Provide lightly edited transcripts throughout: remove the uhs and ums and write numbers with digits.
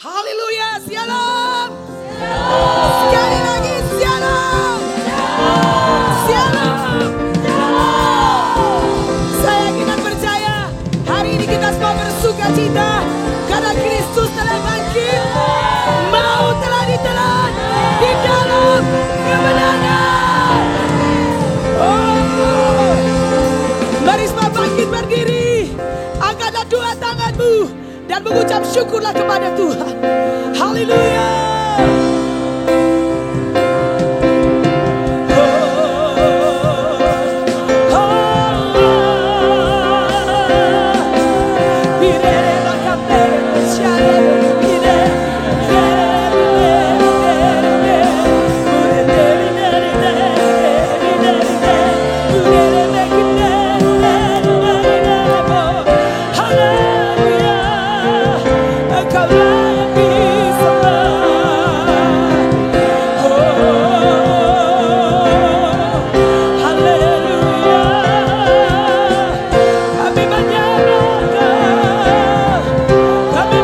Haleluya, shalom. Sekali lagi, shalom. Shalom. Saya yakin dan percaya hari ini kita semua bersuka cita karena Kristus telah bangkit. Maut telah ditelan di dalam kemenangan. Oh. Mari semua bangkit berdiri. Angkatlah dua tanganmu dan mengucap syukurlah kepada Tuhan. Haleluya. Kami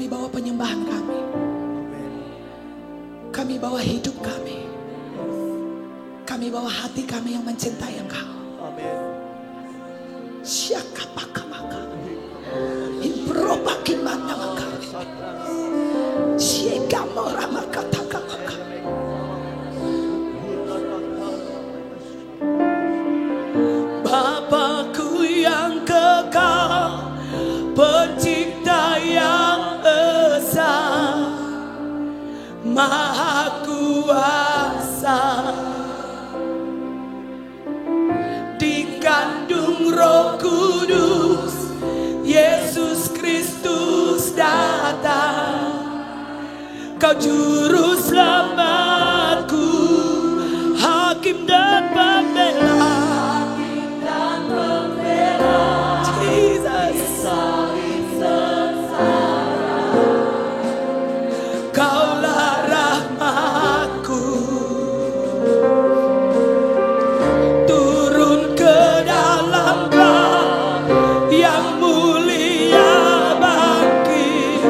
Kami bawa penyembahan kami. Kami bawa hidup kami. Kami bawa hati kami yang mencintai Engkau. Syakapakamaka. Improbakimanamaka. Syekamoramakatakamaka. Bapakku yang kekal, Pencipta yang esa, Maha Kuasa, dikandung Roh Kudus, Yesus Kristus datang. Kau juru selamatku, Hakim dan Pembela. Kaulah rahmatku, turun ke dalam gelap yang mulia, bangkit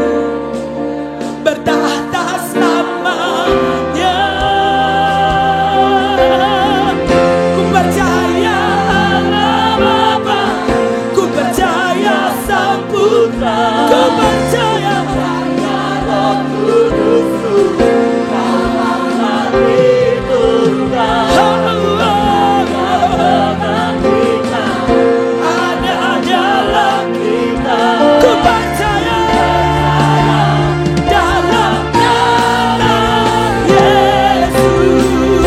bertahta selamanya. Ku percaya Allah Bapa, ku percaya Sang Putra, ku percaya Roh Kudus, dalam hati Tuhan. Ada dalam kita. Ku percaya dalam nama Yesus.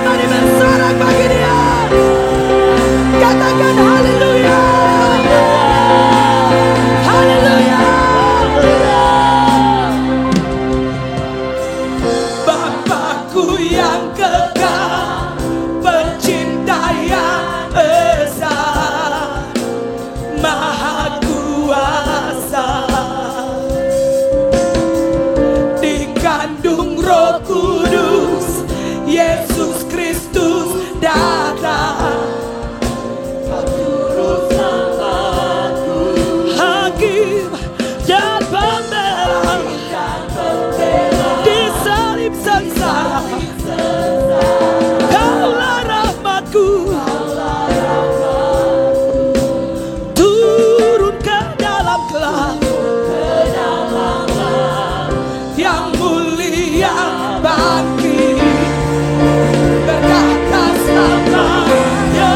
Mari bersorak bagi Dia. Katakan haleluya. Haleluya. Bapakku yang kekal, Pencinta yang esa, Maha Kuasa, dikandung Roh Kudus, Yesus Kristus datang. Hakim dan Pembela, disalib sengsara. Kaulah rahmatku, turun ke dalam gelap yang mulia, bangkit bertahta selamanya.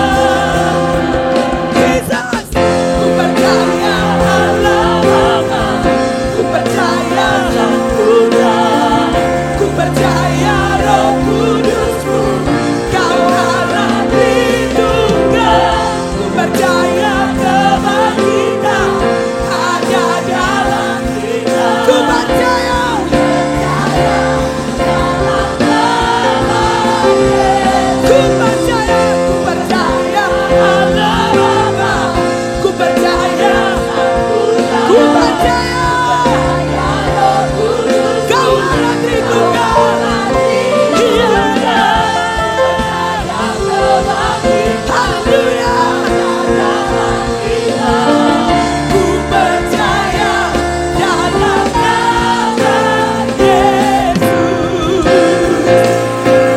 Jesus, ku percaya Allah Bapa, ku percaya Sang Putra, ku percaya Roh Kudus-Mu, Kau Allah Tritunggal. Ku percaya kebangkitan ada dalam kita. Ku percaya dalam nama Yesus. Ku percaya Allah Bapa, ku percaya ku percaya Roh Kudus, Kau Allah Tritunggal. Haleluya. Ku percaya dalam nama Yesus.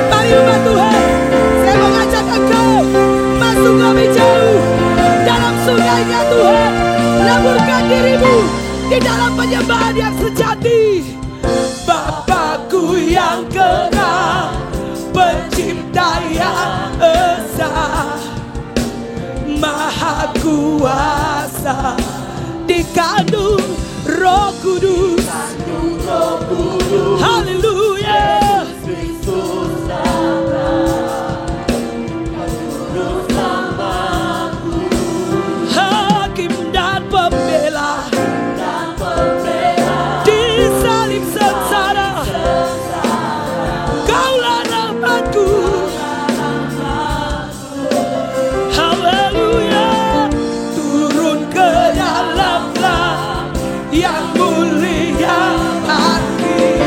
Mari umat Tuhan, saya mengajak engkau masuk lebih jauh dalam sungai-Nya Tuhan. Laburkan dirimu di dalam penyembahan yang sejati. Bapakku yang kekal, Pencipta yang esa, Maha Kuasa, dikandung Roh Kudus. Haleluya. Hakim dan Pembela, disalib sengsara. Kaulah rahmatku. Haleluya. Turun ke dalam gelap yang mulia, bangkit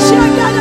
Shaka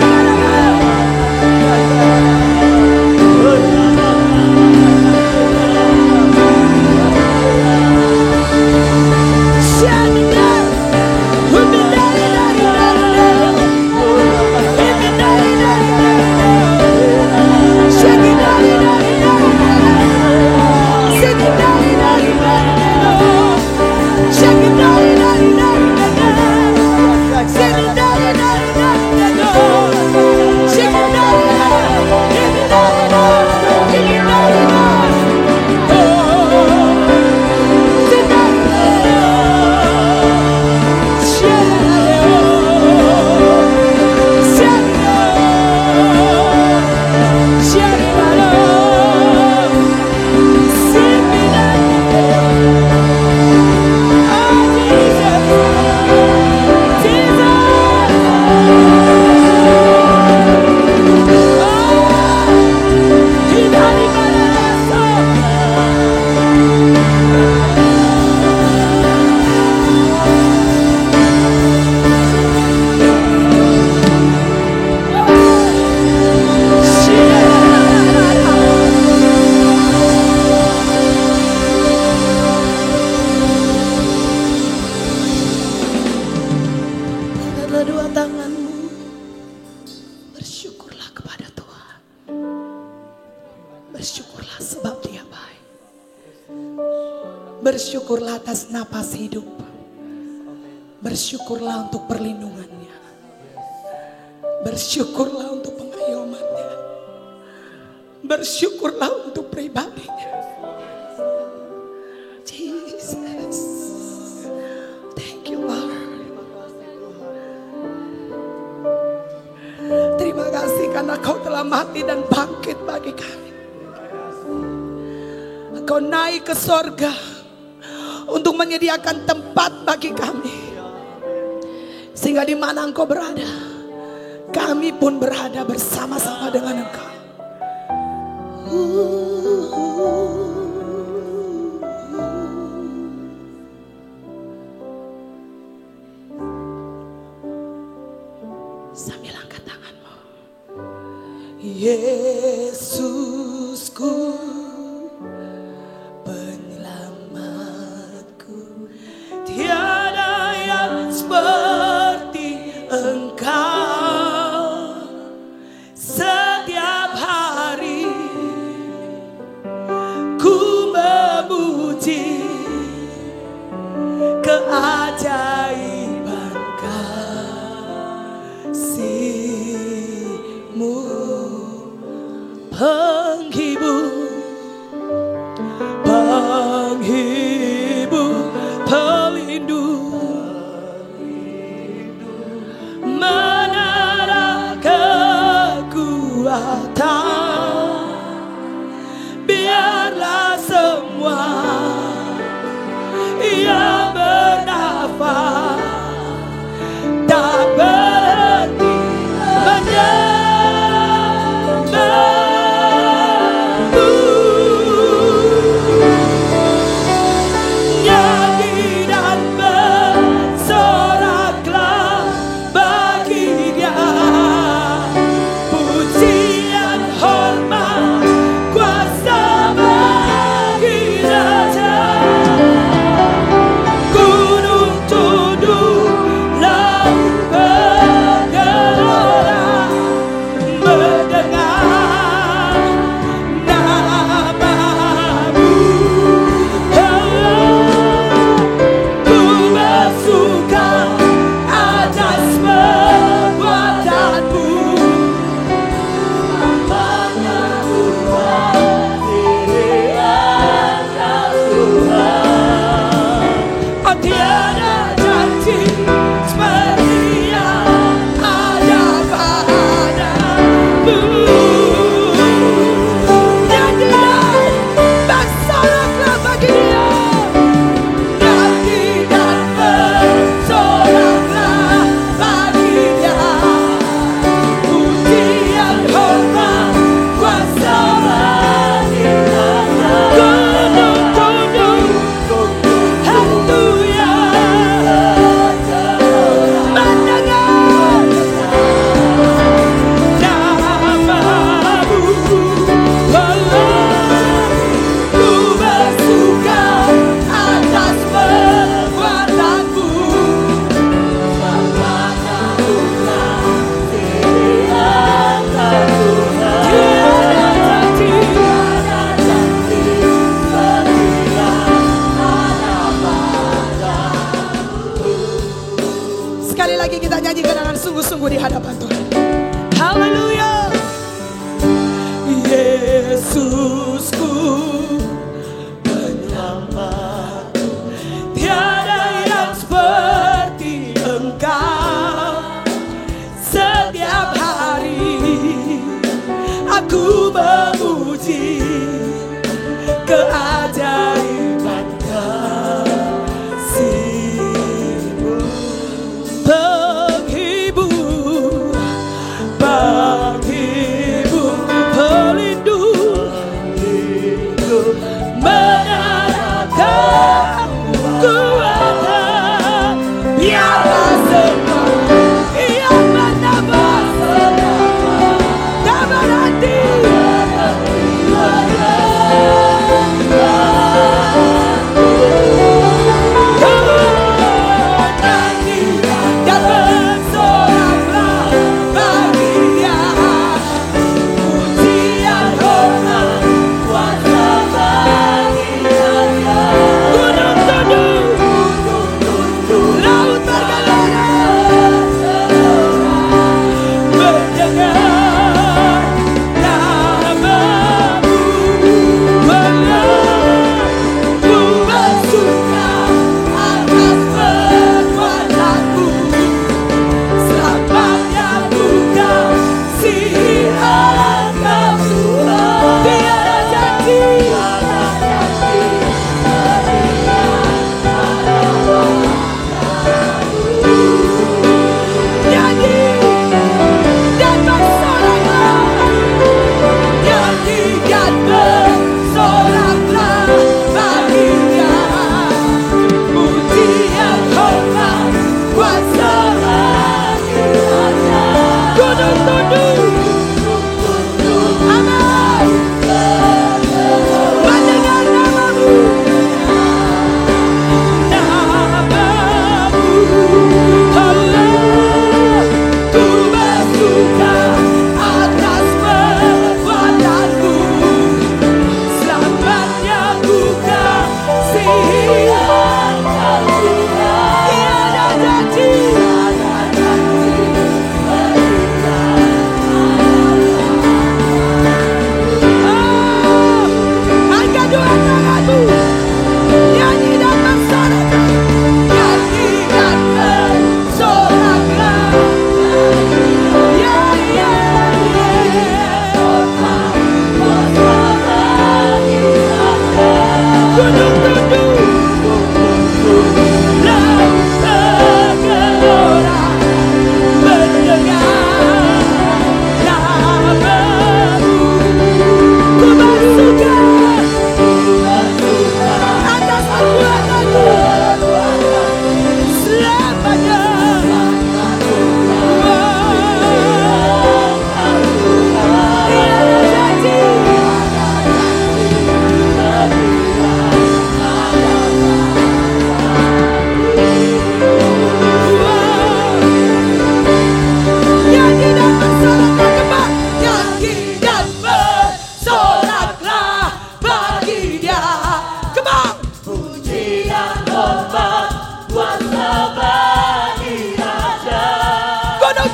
Bersyukurlah atas napas hidup. Bersyukurlah untuk perlindungannya. Bersyukurlah untuk pengayomannya. Bersyukurlah untuk pribadinya. Jesus. Thank you Lord. Terima kasih karena Kau telah mati dan bangkit bagi kami. Kau naik ke sorga untuk menyediakan tempat bagi kami. Sehingga di mana Engkau berada, kami pun berada bersama-sama dengan Engkau. Sambil angkat tanganmu. Yesusku, penyelamatku, tiada yang seperti Engkau. Setiap hari ku memuji keajaiban kasih-Mu, penghibur, pelindung, menara kekuatan. Biarlah semua yang bernafas tak berhenti nyanyi dan bersoraklah bagi Dia. Pujian, hormat, kuasa bagi Raja. Gunung tunduk, laut bergelora mendengar nama-Mu. Ku bersuka atas perbuatan-Mu. Oh, tiada janji seperti yang ada padamu. Nyanyilah, bersoraklah bagi Dia. Nyanyi dan bersoraklah bagi Dia. Pujian, hormat, kuasa bagi Dia. Gunung tunduk, haleluya, mendengar nama-Mu. Ku bersuka atas perbuatan-Mu. Sekali lagi kita nyanyikan dengan sungguh-sungguh di hadapan Tuhan. Haleluya. Yesusku, penyelamatku, tiada yang seperti Engkau. Setiap hari aku memuji keajaiban kasih-Mu, penghibur, pelindung, menara kekuatan. Biarlah semua yang bernafas tak berhenti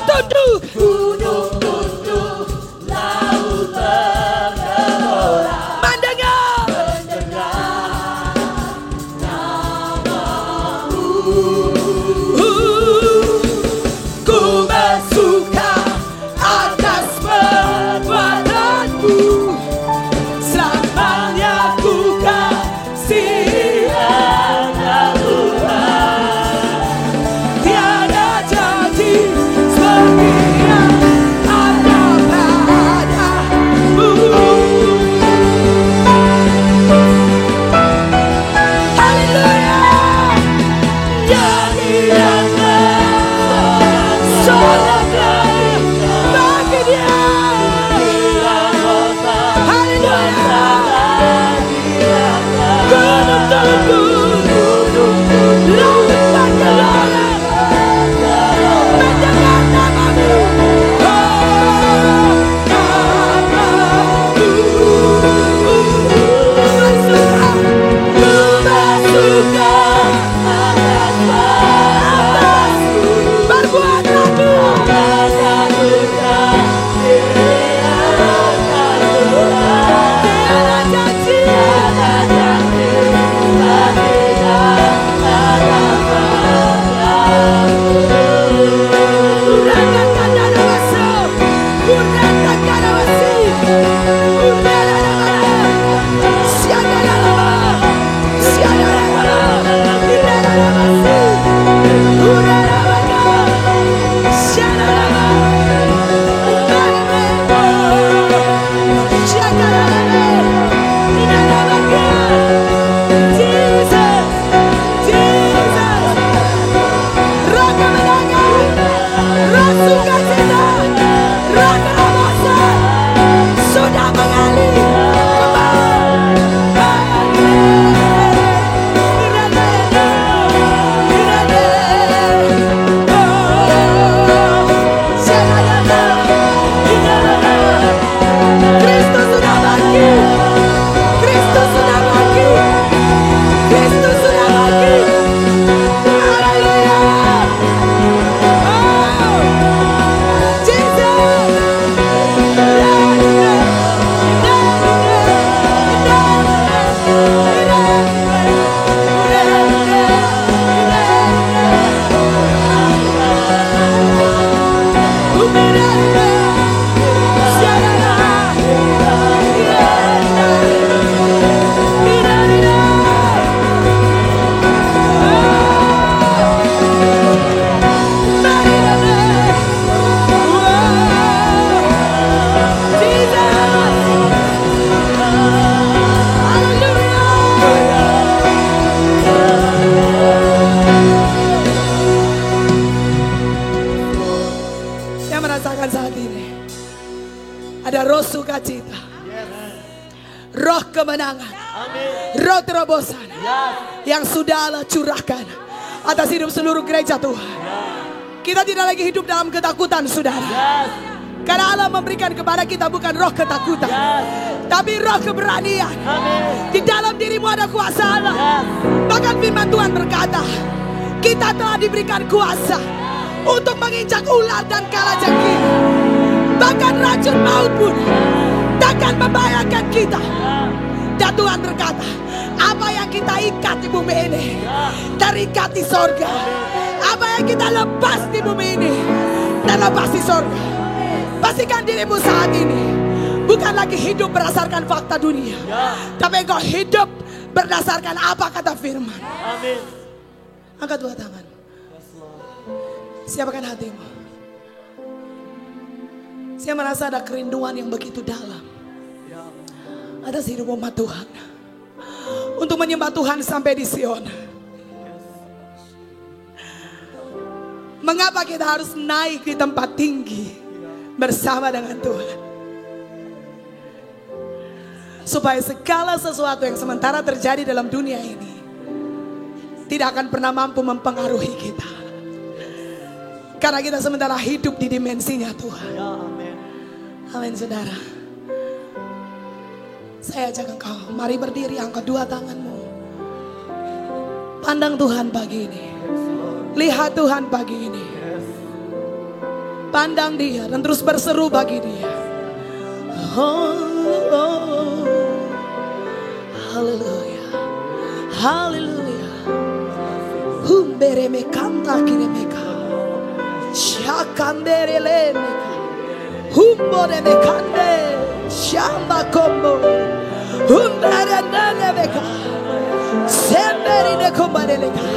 tunduk. gunung tunduk, laut bergelora, Mendengar ku bersuka atas perbuatanmu. Selamanya ku kasihi tiada janji seperti yang ada padamu. Haleluya. Nyanyianlah solatlah bagi Dia. Haleluya. Gunung tunduk, laut bergelora, mendengar namamu. Oh, namamu. Bersuka, ku bersuka atas perbuatanmu. Tiada janji sudah mengalir. Kristus sudah bangkit. Kristus sudah bangkit. Kristus sudah bangkit. Haleluya. Oh, Jesus. Saya merasakan saat ini ada roh sukacita, roh kemenangan, roh terobosan yang sudah Allah curahkan atas hidup seluruh gereja Tuhan. Kita tidak lagi hidup dalam ketakutan, saudara. Karena Allah memberikan kepada kita bukan roh ketakutan, tapi roh keberanian. Di dalam dirimu ada kuasa Allah. Bahkan firman Tuhan berkata, kita telah diberikan kuasa untuk menginjak ular dan kalajengking. Bahkan racun maut pun takkan membahayakan kita. Dan Tuhan berkata, apa yang kita ikat di bumi ini terikat di sorga. Apa yang kita lepas di bumi ini terlepas di sorga. Pastikan dirimu saat ini bukan lagi hidup berdasarkan fakta dunia, tapi engkau hidup berdasarkan apa kata firman. Amin. Angkat dua tangan. Siapkan hatimu. Saya merasa ada kerinduan yang begitu dalam atas hidup umat Tuhan, untuk menyembah Tuhan sampai di Sion. Mengapa kita harus naik di tempat tinggi bersama dengan Tuhan? Supaya segala sesuatu yang sementara terjadi dalam dunia ini tidak akan pernah mampu mempengaruhi kita. Karena kita sementara hidup di dimensinya Tuhan. Amin, saudara. Saya ajak engkau, mari berdiri, angkat dua tanganmu. Pandang Tuhan pagi ini. Lihat Tuhan pagi ini. pandang dia dan terus berseru bagi dia. Oh, oh. Haleluya, haleluya. Humbere me kanta kire meka, shakandere lene, humbore me kande, shamba kombo, humbere nene meka, semberi ne kombare leka,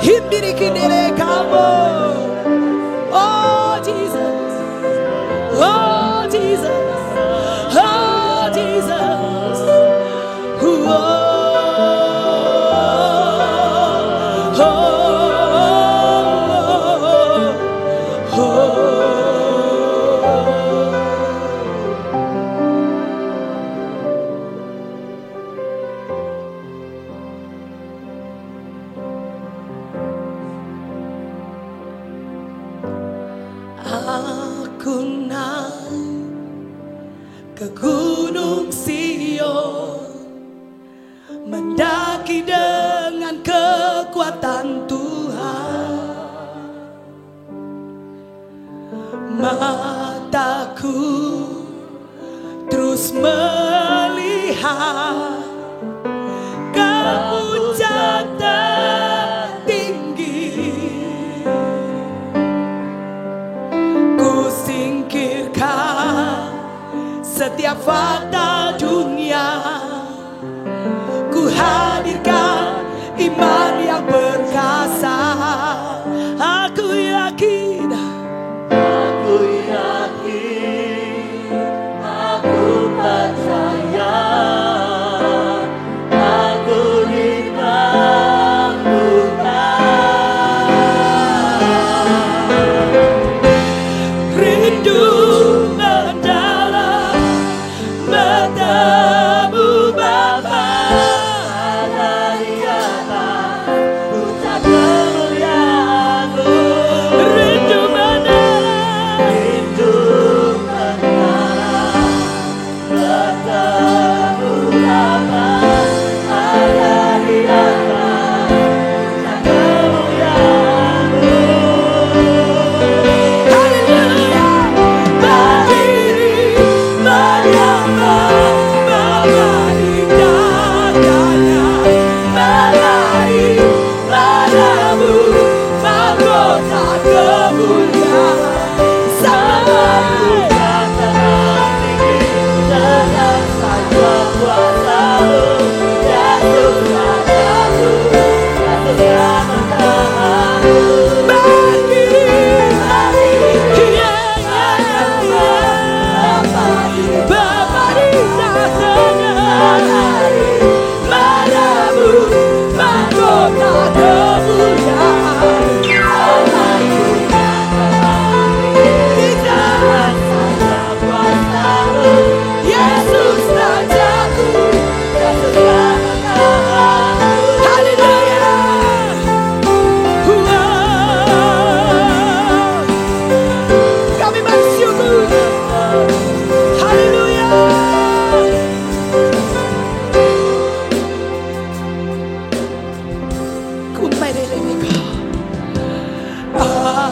himbiri kinere kambo. Oh Jesus, oh Jesus, oh Jesus, oh. Aku naik ke gunung Sion, mendaki dengan kekuatan Tuhan. Mataku terus melihat ke puncak tertinggi. Ku singkirkan setiap fakta dunia, ku hadirkan iman yang perkasa. Aku yakin, aku percaya, aku diperlukan. rindu mendalam bertemu Bapa. Dari atas puncak kemuliaan-Mu, Rindu mendalam bertemu Bapa. Ada di atas puncak kemuliaan-Mu. haleluya, berdiri menyembah Bapa di dadanya, berlari padamu mahkota kemuliaan sampai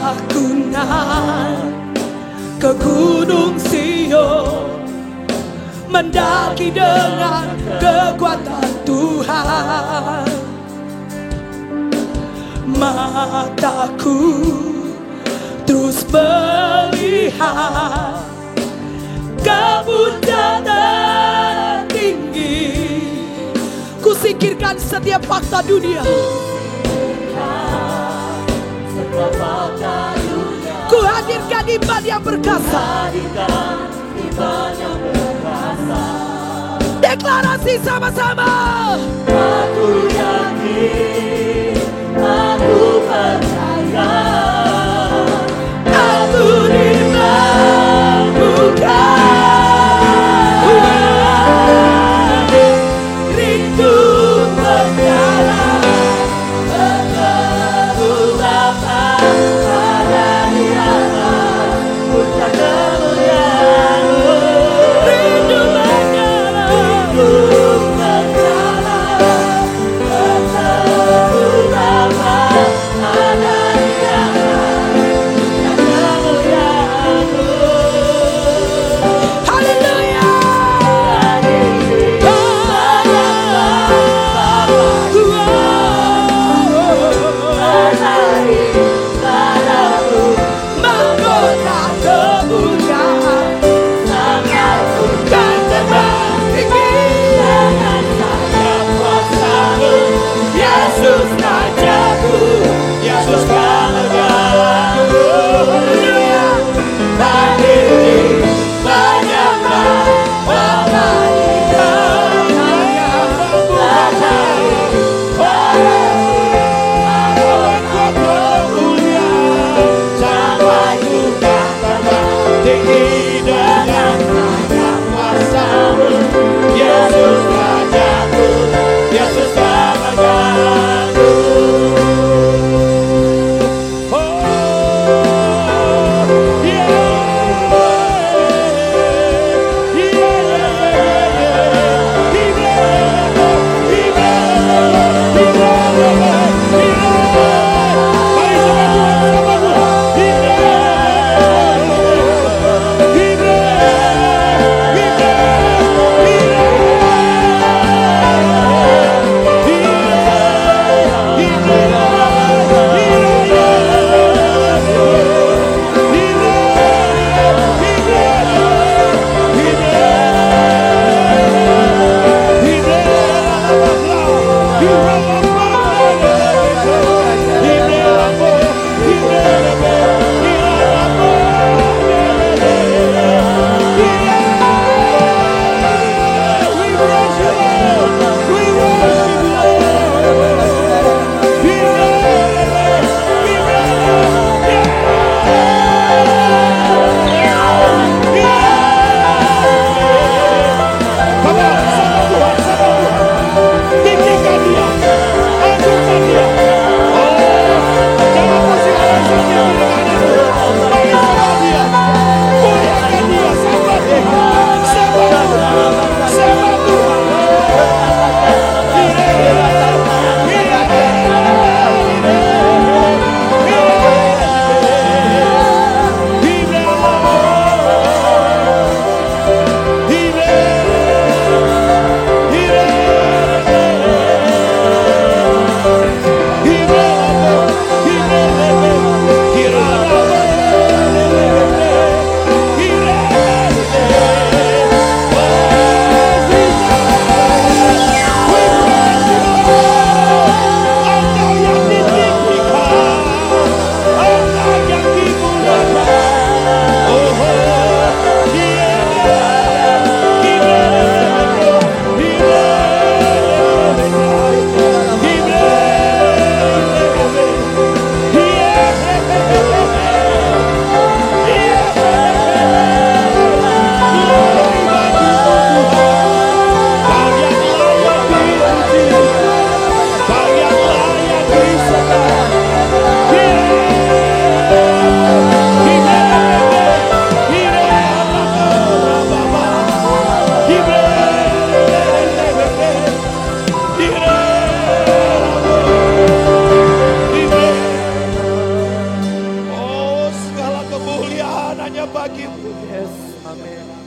aku naik ke gunung Sion, mendaki dengan kekuatan Tuhan. Mataku terus melihat ke puncak tertinggi. Ku singkirkan setiap fakta dunia, ku hadirkan iman yang perkasa. Deklarasi sama-sama. Aku yakin, aku percaya, Aku dimampukan. Rindu mendalam bertemu Bapa. Ada di atas puncak kemuliaan-Mu. rindu mendalam Bertemu Bapa. Ada di atas tinggi dengan banyak kuasa-Mu. Yesus Rajaku, Yesus Rajaku.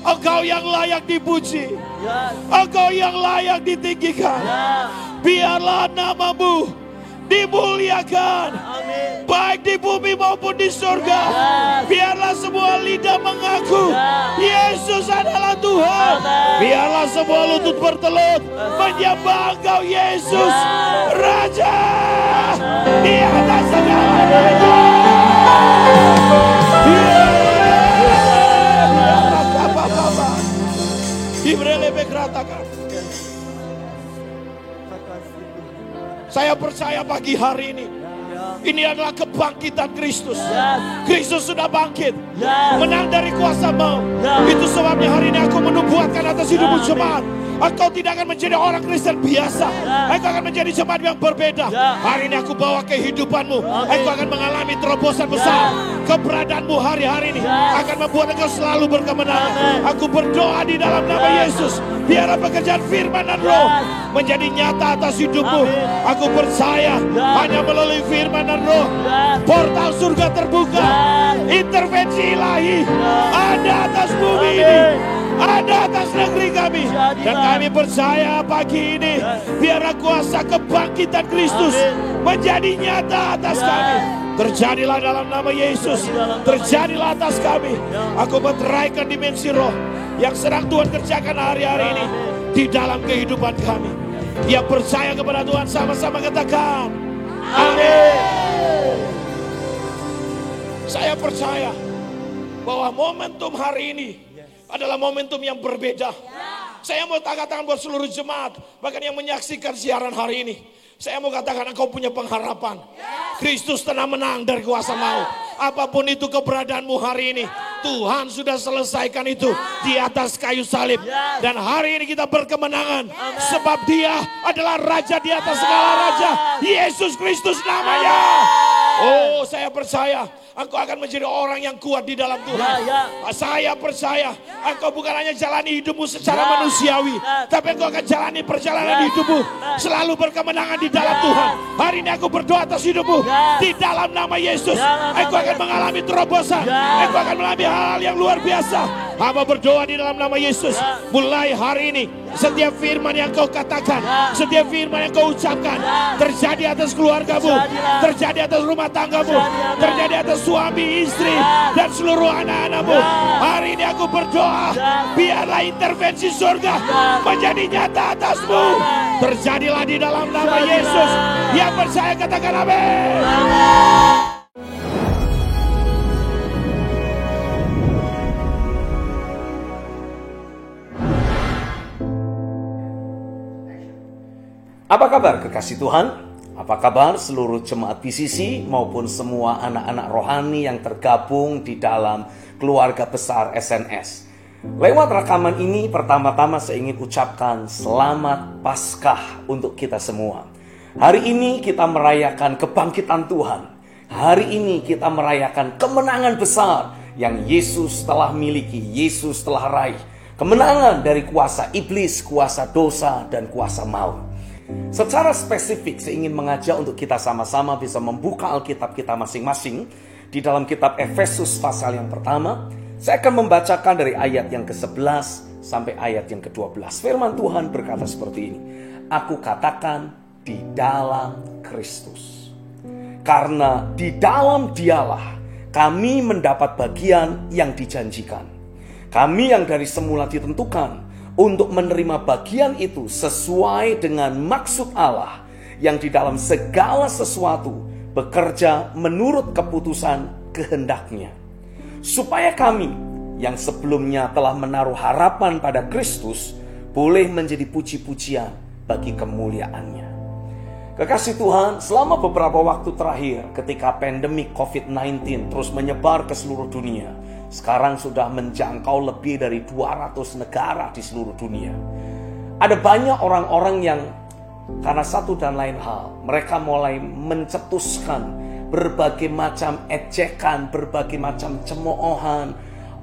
Engkau yang layak dipuji, Engkau yang layak ditinggikan. Biarlah nama-Mu dimuliakan, baik di bumi maupun di surga. Biarlah semua lidah mengaku Yesus adalah Tuhan. Biarlah semua lutut bertelut menyembah Engkau Yesus, Raja di atas segala raja. Saya percaya pagi hari ini adalah kebangkitan Kristus. Kristus sudah bangkit, menang dari kuasa maut. Itu sebabnya hari ini aku menubuatkan atas hidupmu jemaat. Engkau tidak akan menjadi orang Kristen biasa. Engkau akan menjadi jemaat yang berbeda. Hari ini aku bawa kehidupanmu. Engkau akan mengalami terobosan besar. Keberadaanmu hari-hari ini akan membuat engkau selalu berkemenangan. Aku berdoa di dalam nama Yesus. Biarlah pekerjaan firman dan roh menjadi nyata atas hidupmu. Aku percaya hanya melalui firman dan roh portal surga terbuka. Intervensi ilahi ada atas bumi ini, ada atas negeri kami. Dan kami percaya pagi ini biarlah kuasa kebangkitan Kristus menjadi nyata atas kami. Terjadilah dalam nama Yesus. Terjadilah atas kami. Aku meteraikan dimensi roh yang sedang Tuhan kerjakan hari-hari ini di dalam kehidupan kami. Yang percaya kepada Tuhan sama-sama katakan amin. Saya percaya bahwa momentum hari ini adalah momentum yang berbeda. Saya mau katakan buat seluruh jemaat, bahkan yang menyaksikan siaran hari ini, saya mau katakan engkau punya pengharapan. Kristus telah menang dari kuasa maut. Apapun itu keberadaanmu hari ini, Tuhan sudah selesaikan itu di atas kayu salib. Dan hari ini kita berkemenangan. Sebab Dia adalah Raja di atas segala raja. Yesus Kristus namanya. Oh, saya percaya engkau akan menjadi orang yang kuat di dalam Tuhan. Saya percaya engkau bukan hanya jalani hidupmu secara manusiawi, tapi engkau akan jalani perjalanan hidupmu selalu berkemenangan di dalam Tuhan. Hari ini aku berdoa atas hidupmu di dalam nama Yesus. Engkau akan mengalami terobosan. Engkau akan mengalami hal-hal yang luar biasa. Hamba berdoa di dalam nama Yesus. Mulai hari ini, setiap firman yang kau katakan, setiap firman yang kau ucapkan, terjadi atas keluargamu, terjadi atas rumah tanggamu, terjadi atas suami, istri, dan seluruh anak-anakmu. Hari ini aku berdoa, biarlah intervensi surga menjadi nyata atasmu. Terjadilah di dalam nama Yesus. Yang percaya katakan amin. Apa kabar kekasih Tuhan? Apa kabar seluruh jemaat PCC maupun semua anak-anak rohani yang tergabung di dalam keluarga besar SNS? Lewat rekaman ini pertama-tama saya ingin ucapkan selamat Paskah untuk kita semua. Hari ini kita merayakan kebangkitan Tuhan. Hari ini kita merayakan kemenangan besar yang Yesus telah miliki, Yesus telah raih. Kemenangan dari kuasa iblis, kuasa dosa, dan kuasa maut. Secara spesifik saya ingin mengajak untuk kita sama-sama bisa membuka Alkitab kita masing-masing di dalam kitab Efesus pasal yang pertama. Saya akan membacakan dari ayat yang ke-11 sampai ayat yang ke-12. Firman Tuhan berkata seperti ini. Aku katakan di dalam Kristus. Karena di dalam Dialah kami mendapat bagian yang dijanjikan. Kami yang dari semula ditentukan untuk menerima bagian itu sesuai dengan maksud Allah yang di dalam segala sesuatu bekerja menurut keputusan kehendak-Nya. Supaya kami yang sebelumnya telah menaruh harapan pada Kristus boleh menjadi puji-pujian bagi kemuliaan-Nya. Kekasih Tuhan, selama beberapa waktu terakhir ketika pandemi COVID-19 terus menyebar ke seluruh dunia, sekarang sudah menjangkau lebih dari 200 negara di seluruh dunia. Ada banyak orang-orang yang karena satu dan lain hal, mereka mulai mencetuskan berbagai macam ejekan, berbagai macam cemoohan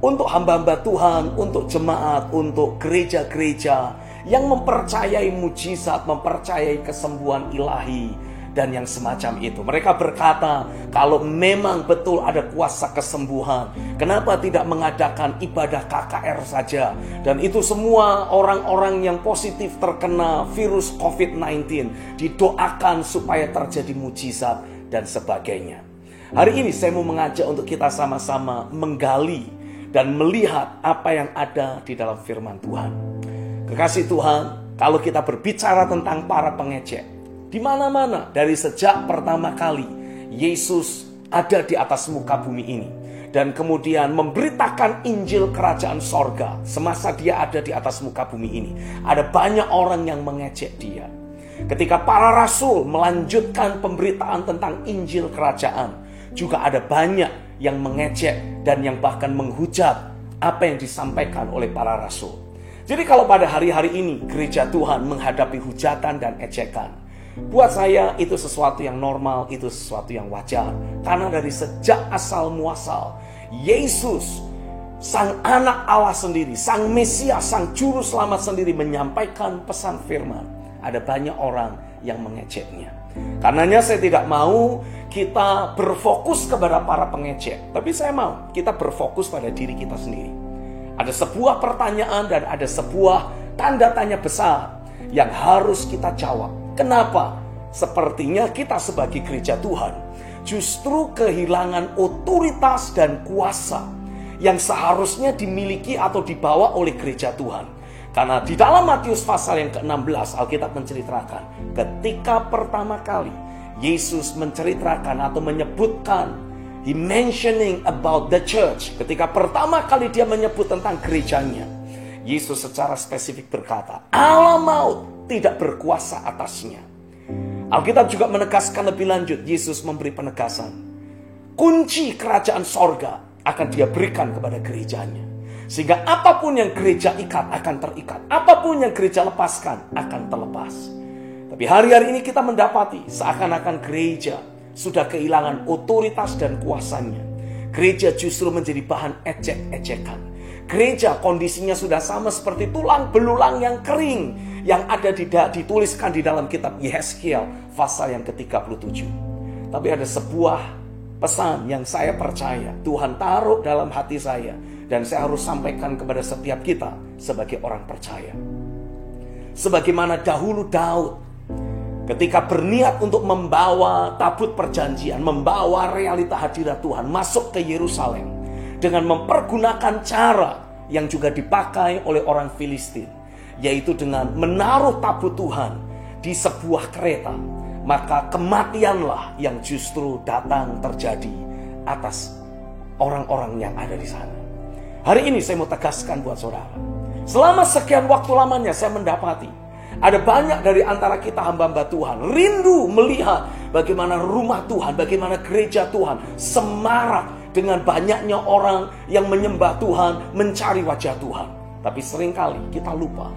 untuk hamba-hamba Tuhan, untuk jemaat, untuk gereja-gereja yang mempercayai mujizat, mempercayai kesembuhan ilahi, dan yang semacam itu. Mereka berkata, kalau memang betul ada kuasa kesembuhan, kenapa tidak mengadakan ibadah KKR saja? Dan itu semua orang-orang yang positif terkena virus COVID-19 didoakan supaya terjadi mujizat dan sebagainya. Hari ini saya mau mengajak untuk kita sama-sama menggali dan melihat apa yang ada di dalam firman Tuhan. Kekasih Tuhan, kalau kita berbicara tentang para pengejek, di mana-mana dari sejak pertama kali Yesus ada di atas muka bumi ini dan kemudian memberitakan Injil Kerajaan Sorga semasa Dia ada di atas muka bumi ini, ada banyak orang yang mengejek Dia. Ketika para rasul melanjutkan pemberitaan tentang Injil Kerajaan, juga ada banyak yang mengejek dan yang bahkan menghujat apa yang disampaikan oleh para rasul. Jadi kalau pada hari-hari ini gereja Tuhan menghadapi hujatan dan ejekan, buat saya itu sesuatu yang normal, itu sesuatu yang wajar. Karena dari sejak asal muasal, Yesus, Sang Anak Allah sendiri, Sang Mesias, Sang Juru Selamat sendiri menyampaikan pesan firman. Ada banyak orang yang mengejeknya. Karenanya saya tidak mau kita berfokus kepada para pengejek, tapi saya mau kita berfokus pada diri kita sendiri. Ada sebuah pertanyaan dan ada sebuah tanda tanya besar yang harus kita jawab. Kenapa? Sepertinya kita sebagai gereja Tuhan justru kehilangan otoritas dan kuasa yang seharusnya dimiliki atau dibawa oleh gereja Tuhan. Karena di dalam Matius pasal yang ke-16 Alkitab menceritakan ketika pertama kali Yesus menceritakan atau menyebutkan, He mentioning about the church. Ketika pertama kali Dia menyebut tentang gerejanya, Yesus secara spesifik berkata, Allah maut tidak berkuasa atasnya. Alkitab juga menegaskan lebih lanjut, Yesus memberi penegasan, kunci kerajaan sorga akan Dia berikan kepada gerejanya. Sehingga apapun yang gereja ikat akan terikat, apapun yang gereja lepaskan akan terlepas. Tapi hari-hari ini kita mendapati seakan-akan gereja sudah kehilangan otoritas dan kuasanya. Gereja justru menjadi bahan ejek-ejekan. Gereja kondisinya sudah sama seperti tulang belulang yang kering yang ada dituliskan di dalam kitab Yehezkiel pasal yang ke-37. Tapi ada sebuah pesan yang saya percaya Tuhan taruh dalam hati saya, dan saya harus sampaikan kepada setiap kita sebagai orang percaya. Sebagaimana dahulu Daud ketika berniat untuk membawa tabut perjanjian, membawa realita hadirat Tuhan masuk ke Yerusalem dengan mempergunakan cara yang juga dipakai oleh orang Filistin, yaitu dengan menaruh tabut Tuhan di sebuah kereta, maka kematianlah yang justru datang terjadi atas orang-orang yang ada di sana. Hari ini saya mau tegaskan buat saudara, selama sekian waktu lamanya saya mendapati ada banyak dari antara kita hamba-hamba Tuhan rindu melihat bagaimana rumah Tuhan, bagaimana gereja Tuhan semarak dengan banyaknya orang yang menyembah Tuhan, mencari wajah Tuhan. Tapi seringkali kita lupa,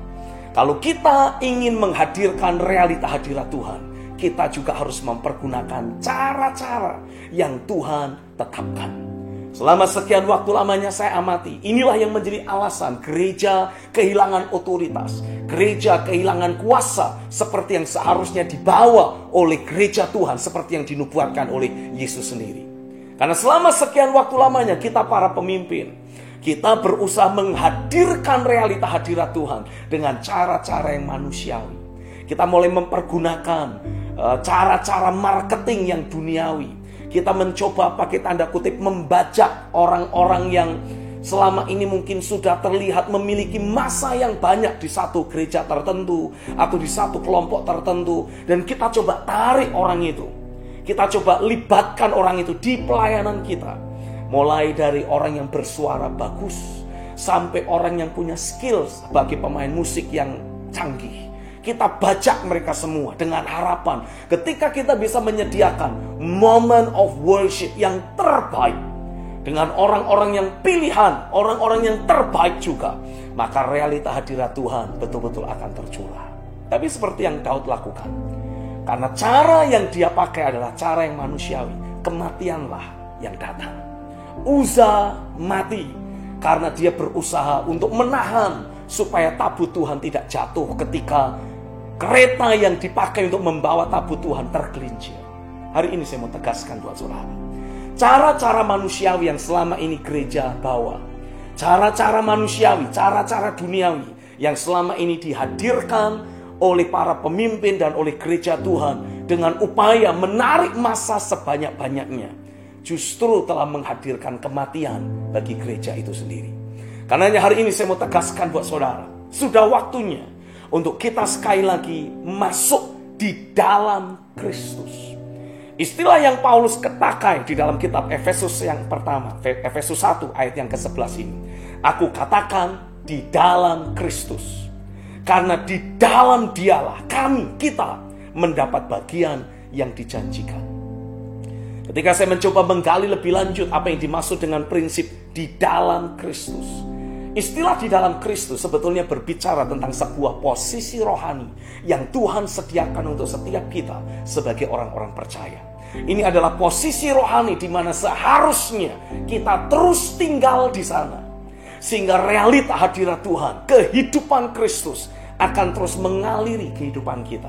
kalau kita ingin menghadirkan realita hadirat Tuhan, kita juga harus mempergunakan cara-cara yang Tuhan tetapkan. Selama sekian waktu lamanya saya amati, inilah yang menjadi alasan gereja kehilangan otoritas, gereja kehilangan kuasa seperti yang seharusnya dibawa oleh gereja Tuhan, seperti yang dinubuatkan oleh Yesus sendiri. Karena selama sekian waktu lamanya kita para pemimpin, kita berusaha menghadirkan realita hadirat Tuhan dengan cara-cara yang manusiawi. Kita mulai mempergunakan cara-cara marketing yang duniawi. Kita mencoba pakai tanda kutip membajak orang-orang yang selama ini mungkin sudah terlihat memiliki massa yang banyak di satu gereja tertentu atau di satu kelompok tertentu, dan kita coba tarik orang itu. Kita coba libatkan orang itu di pelayanan kita. Mulai dari orang yang bersuara bagus sampai orang yang punya skill sebagai pemain musik yang canggih. Kita bajak mereka semua dengan harapan ketika kita bisa menyediakan moment of worship yang terbaik dengan orang-orang yang pilihan, orang-orang yang terbaik juga, maka realita hadirat Tuhan betul-betul akan tercurah. Tapi seperti yang Daud lakukan, karena cara yang dia pakai adalah cara yang manusiawi, kematianlah yang datang. Uza mati karena dia berusaha untuk menahan supaya tabut Tuhan tidak jatuh ketika kereta yang dipakai untuk membawa tabut Tuhan tergelincir. Hari ini saya mau tegaskan buat saudara, cara-cara manusiawi yang selama ini gereja bawa, cara-cara manusiawi, cara-cara duniawi yang selama ini dihadirkan oleh para pemimpin dan oleh gereja Tuhan dengan upaya menarik massa sebanyak-banyaknya, justru telah menghadirkan kematian bagi gereja itu sendiri. Karenanya hari ini saya mau tegaskan buat saudara, sudah waktunya untuk kita sekali lagi masuk di dalam Kristus. Istilah yang Paulus katakan di dalam kitab Efesus yang pertama, Efesus 1 ayat yang ke-11 ini. Aku katakan di dalam Kristus. Karena di dalam Dialah kita mendapat bagian yang dijanjikan. Ketika saya mencoba menggali lebih lanjut apa yang dimaksud dengan prinsip di dalam Kristus, istilah di dalam Kristus sebetulnya berbicara tentang sebuah posisi rohani yang Tuhan sediakan untuk setiap kita sebagai orang-orang percaya. Ini adalah posisi rohani di mana seharusnya kita terus tinggal di sana, sehingga realita hadirat Tuhan, kehidupan Kristus akan terus mengaliri kehidupan kita.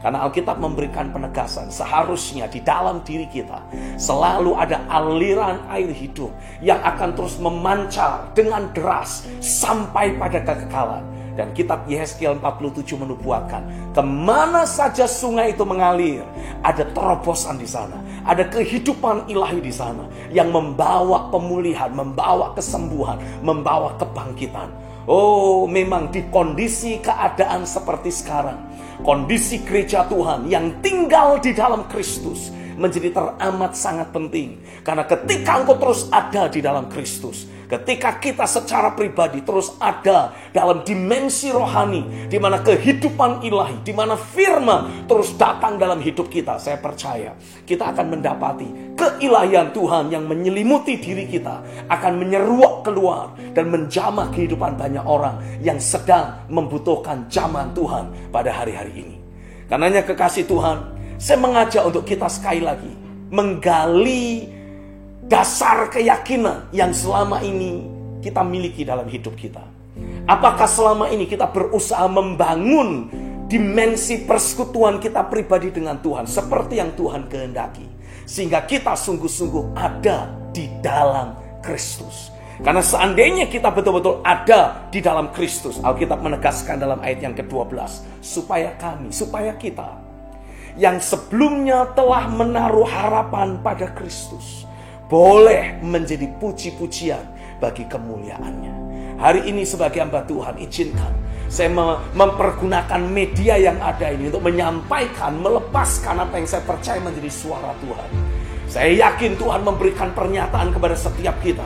Karena Alkitab memberikan penegasan, seharusnya di dalam diri kita selalu ada aliran air hidup yang akan terus memancar dengan deras sampai pada kekekalan. Dan kitab Yehezkiel 47 menubuatkan, kemana saja sungai itu mengalir, ada terobosan di sana, ada kehidupan ilahi di sana yang membawa pemulihan, membawa kesembuhan, membawa kebangkitan. Oh, memang di kondisi keadaan seperti sekarang, kondisi gereja Tuhan yang tinggal di dalam Kristus menjadi teramat sangat penting. Karena ketika engkau terus ada di dalam Kristus, ketika kita secara pribadi terus ada dalam dimensi rohani, di mana kehidupan ilahi, di mana firman terus datang dalam hidup kita, saya percaya kita akan mendapati keilahian Tuhan yang menyelimuti diri kita akan menyeruak keluar dan menjamah kehidupan banyak orang yang sedang membutuhkan jamahan Tuhan pada hari-hari ini. Karenanya kekasih Tuhan, saya mengajak untuk kita sekali lagi menggali dasar keyakinan yang selama ini kita miliki dalam hidup kita. Apakah selama ini kita berusaha membangun dimensi persekutuan kita pribadi dengan Tuhan seperti yang Tuhan kehendaki, sehingga kita sungguh-sungguh ada di dalam Kristus. Karena seandainya kita betul-betul ada di dalam Kristus, Alkitab menegaskan dalam ayat yang ke-12, supaya kita yang sebelumnya telah menaruh harapan pada Kristus boleh menjadi puji-pujian bagi kemuliaannya. Hari ini sebagai hamba Tuhan, izinkan saya mempergunakan media yang ada ini untuk menyampaikan, melepaskan apa yang saya percaya menjadi suara Tuhan. Saya yakin Tuhan memberikan pernyataan kepada setiap kita.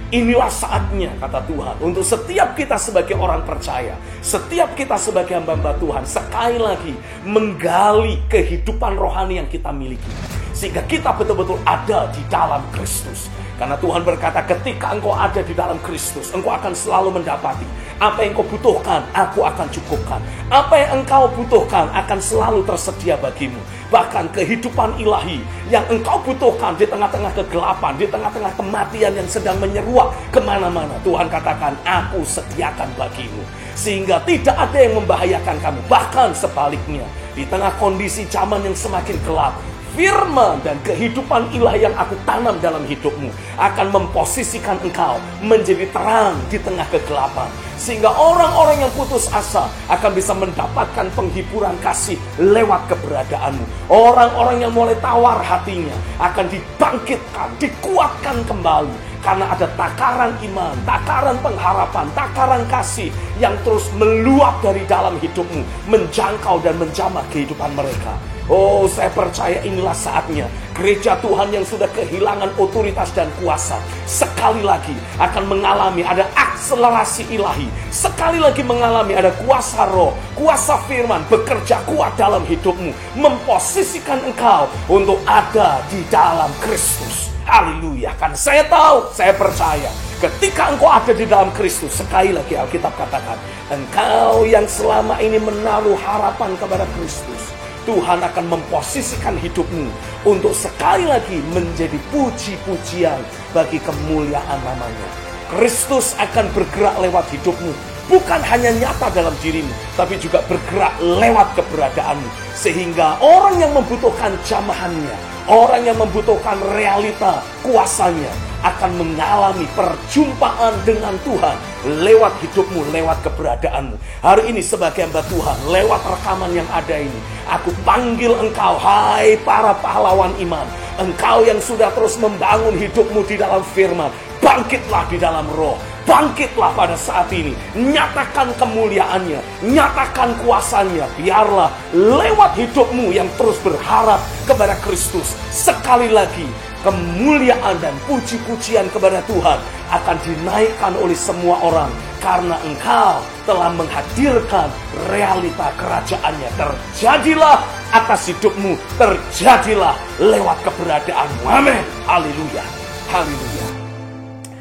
Inilah saatnya, kata Tuhan, untuk setiap kita sebagai orang percaya, setiap kita sebagai hamba-hamba Tuhan, sekali lagi menggali kehidupan rohani yang kita miliki, sehingga kita betul-betul ada di dalam Kristus. Karena Tuhan berkata, ketika engkau ada di dalam Kristus, engkau akan selalu mendapati apa yang engkau butuhkan, aku akan cukupkan. Apa yang engkau butuhkan akan selalu tersedia bagimu. Bahkan kehidupan ilahi yang engkau butuhkan di tengah-tengah kegelapan, di tengah-tengah kematian yang sedang menyeruak kemana-mana, Tuhan katakan, aku sediakan bagimu. Sehingga tidak ada yang membahayakan kamu. Bahkan sebaliknya, di tengah kondisi zaman yang semakin gelap, firman dan kehidupan ilahi yang aku tanam dalam hidupmu akan memposisikan engkau menjadi terang di tengah kegelapan. Sehingga orang-orang yang putus asa akan bisa mendapatkan penghiburan kasih lewat keberadaanmu. Orang-orang yang mulai tawar hatinya akan dibangkitkan, dikuatkan kembali. Karena ada takaran iman, takaran pengharapan, takaran kasih yang terus meluap dari dalam hidupmu, menjangkau dan menjamah kehidupan mereka. Oh, saya percaya inilah saatnya gereja Tuhan yang sudah kehilangan otoritas dan kuasa sekali lagi akan mengalami ada akselerasi ilahi. Sekali lagi mengalami ada kuasa roh, kuasa firman bekerja kuat dalam hidupmu, memposisikan engkau untuk ada di dalam Kristus. Haleluya. Kan saya tahu, saya percaya ketika engkau ada di dalam Kristus, sekali lagi Alkitab katakan, engkau yang selama ini menaruh harapan kepada Kristus, Tuhan akan memposisikan hidupmu untuk sekali lagi menjadi puji-pujian bagi kemuliaan namanya. Kristus akan bergerak lewat hidupmu. Bukan hanya nyata dalam dirimu, tapi juga bergerak lewat keberadaanmu. Sehingga orang yang membutuhkan jamahannya, orang yang membutuhkan realita kuasanya, akan mengalami perjumpaan dengan Tuhan lewat hidupmu, lewat keberadaanmu. Hari ini sebagai hamba Tuhan, lewat rekaman yang ada ini, aku panggil engkau, hai para pahlawan iman, engkau yang sudah terus membangun hidupmu di dalam firman, bangkitlah di dalam roh, bangkitlah pada saat ini, nyatakan kemuliaannya, nyatakan kuasanya. Biarlah lewat hidupmu yang terus berharap kepada Kristus, sekali lagi kemuliaan dan puji-pujian kepada Tuhan akan dinaikkan oleh semua orang, karena engkau telah menghadirkan realita kerajaannya. Terjadilah atas hidupmu, terjadilah lewat keberadaanmu. Amin. Haleluya. Haleluya.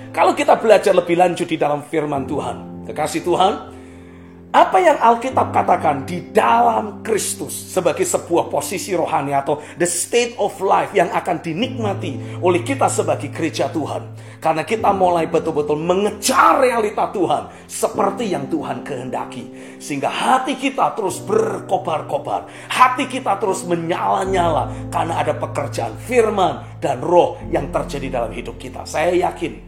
Kalau kita belajar lebih lanjut di dalam firman Tuhan, kekasih Tuhan, apa yang Alkitab katakan di dalam Kristus sebagai sebuah posisi rohani atau the state of life yang akan dinikmati oleh kita sebagai gereja Tuhan. Karena kita mulai betul-betul mengejar realita Tuhan seperti yang Tuhan kehendaki. Sehingga hati kita terus berkobar-kobar, hati kita terus menyala-nyala karena ada pekerjaan firman dan roh yang terjadi dalam hidup kita. Saya yakin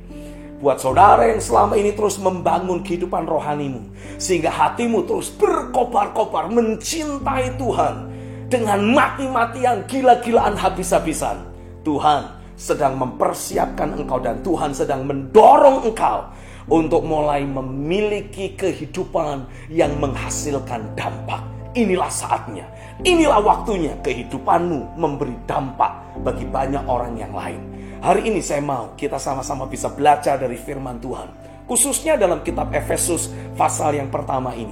buat saudara yang selama ini terus membangun kehidupan rohanimu, sehingga hatimu terus berkobar-kobar mencintai Tuhan dengan mati-matian, gila-gilaan, habis-habisan. Tuhan sedang mempersiapkan engkau dan Tuhan sedang mendorong engkau untuk mulai memiliki kehidupan yang menghasilkan dampak. Inilah saatnya, inilah waktunya kehidupanmu memberi dampak bagi banyak orang yang lain. Hari ini saya mau kita sama-sama bisa belajar dari firman Tuhan, khususnya dalam kitab Efesus pasal yang pertama ini.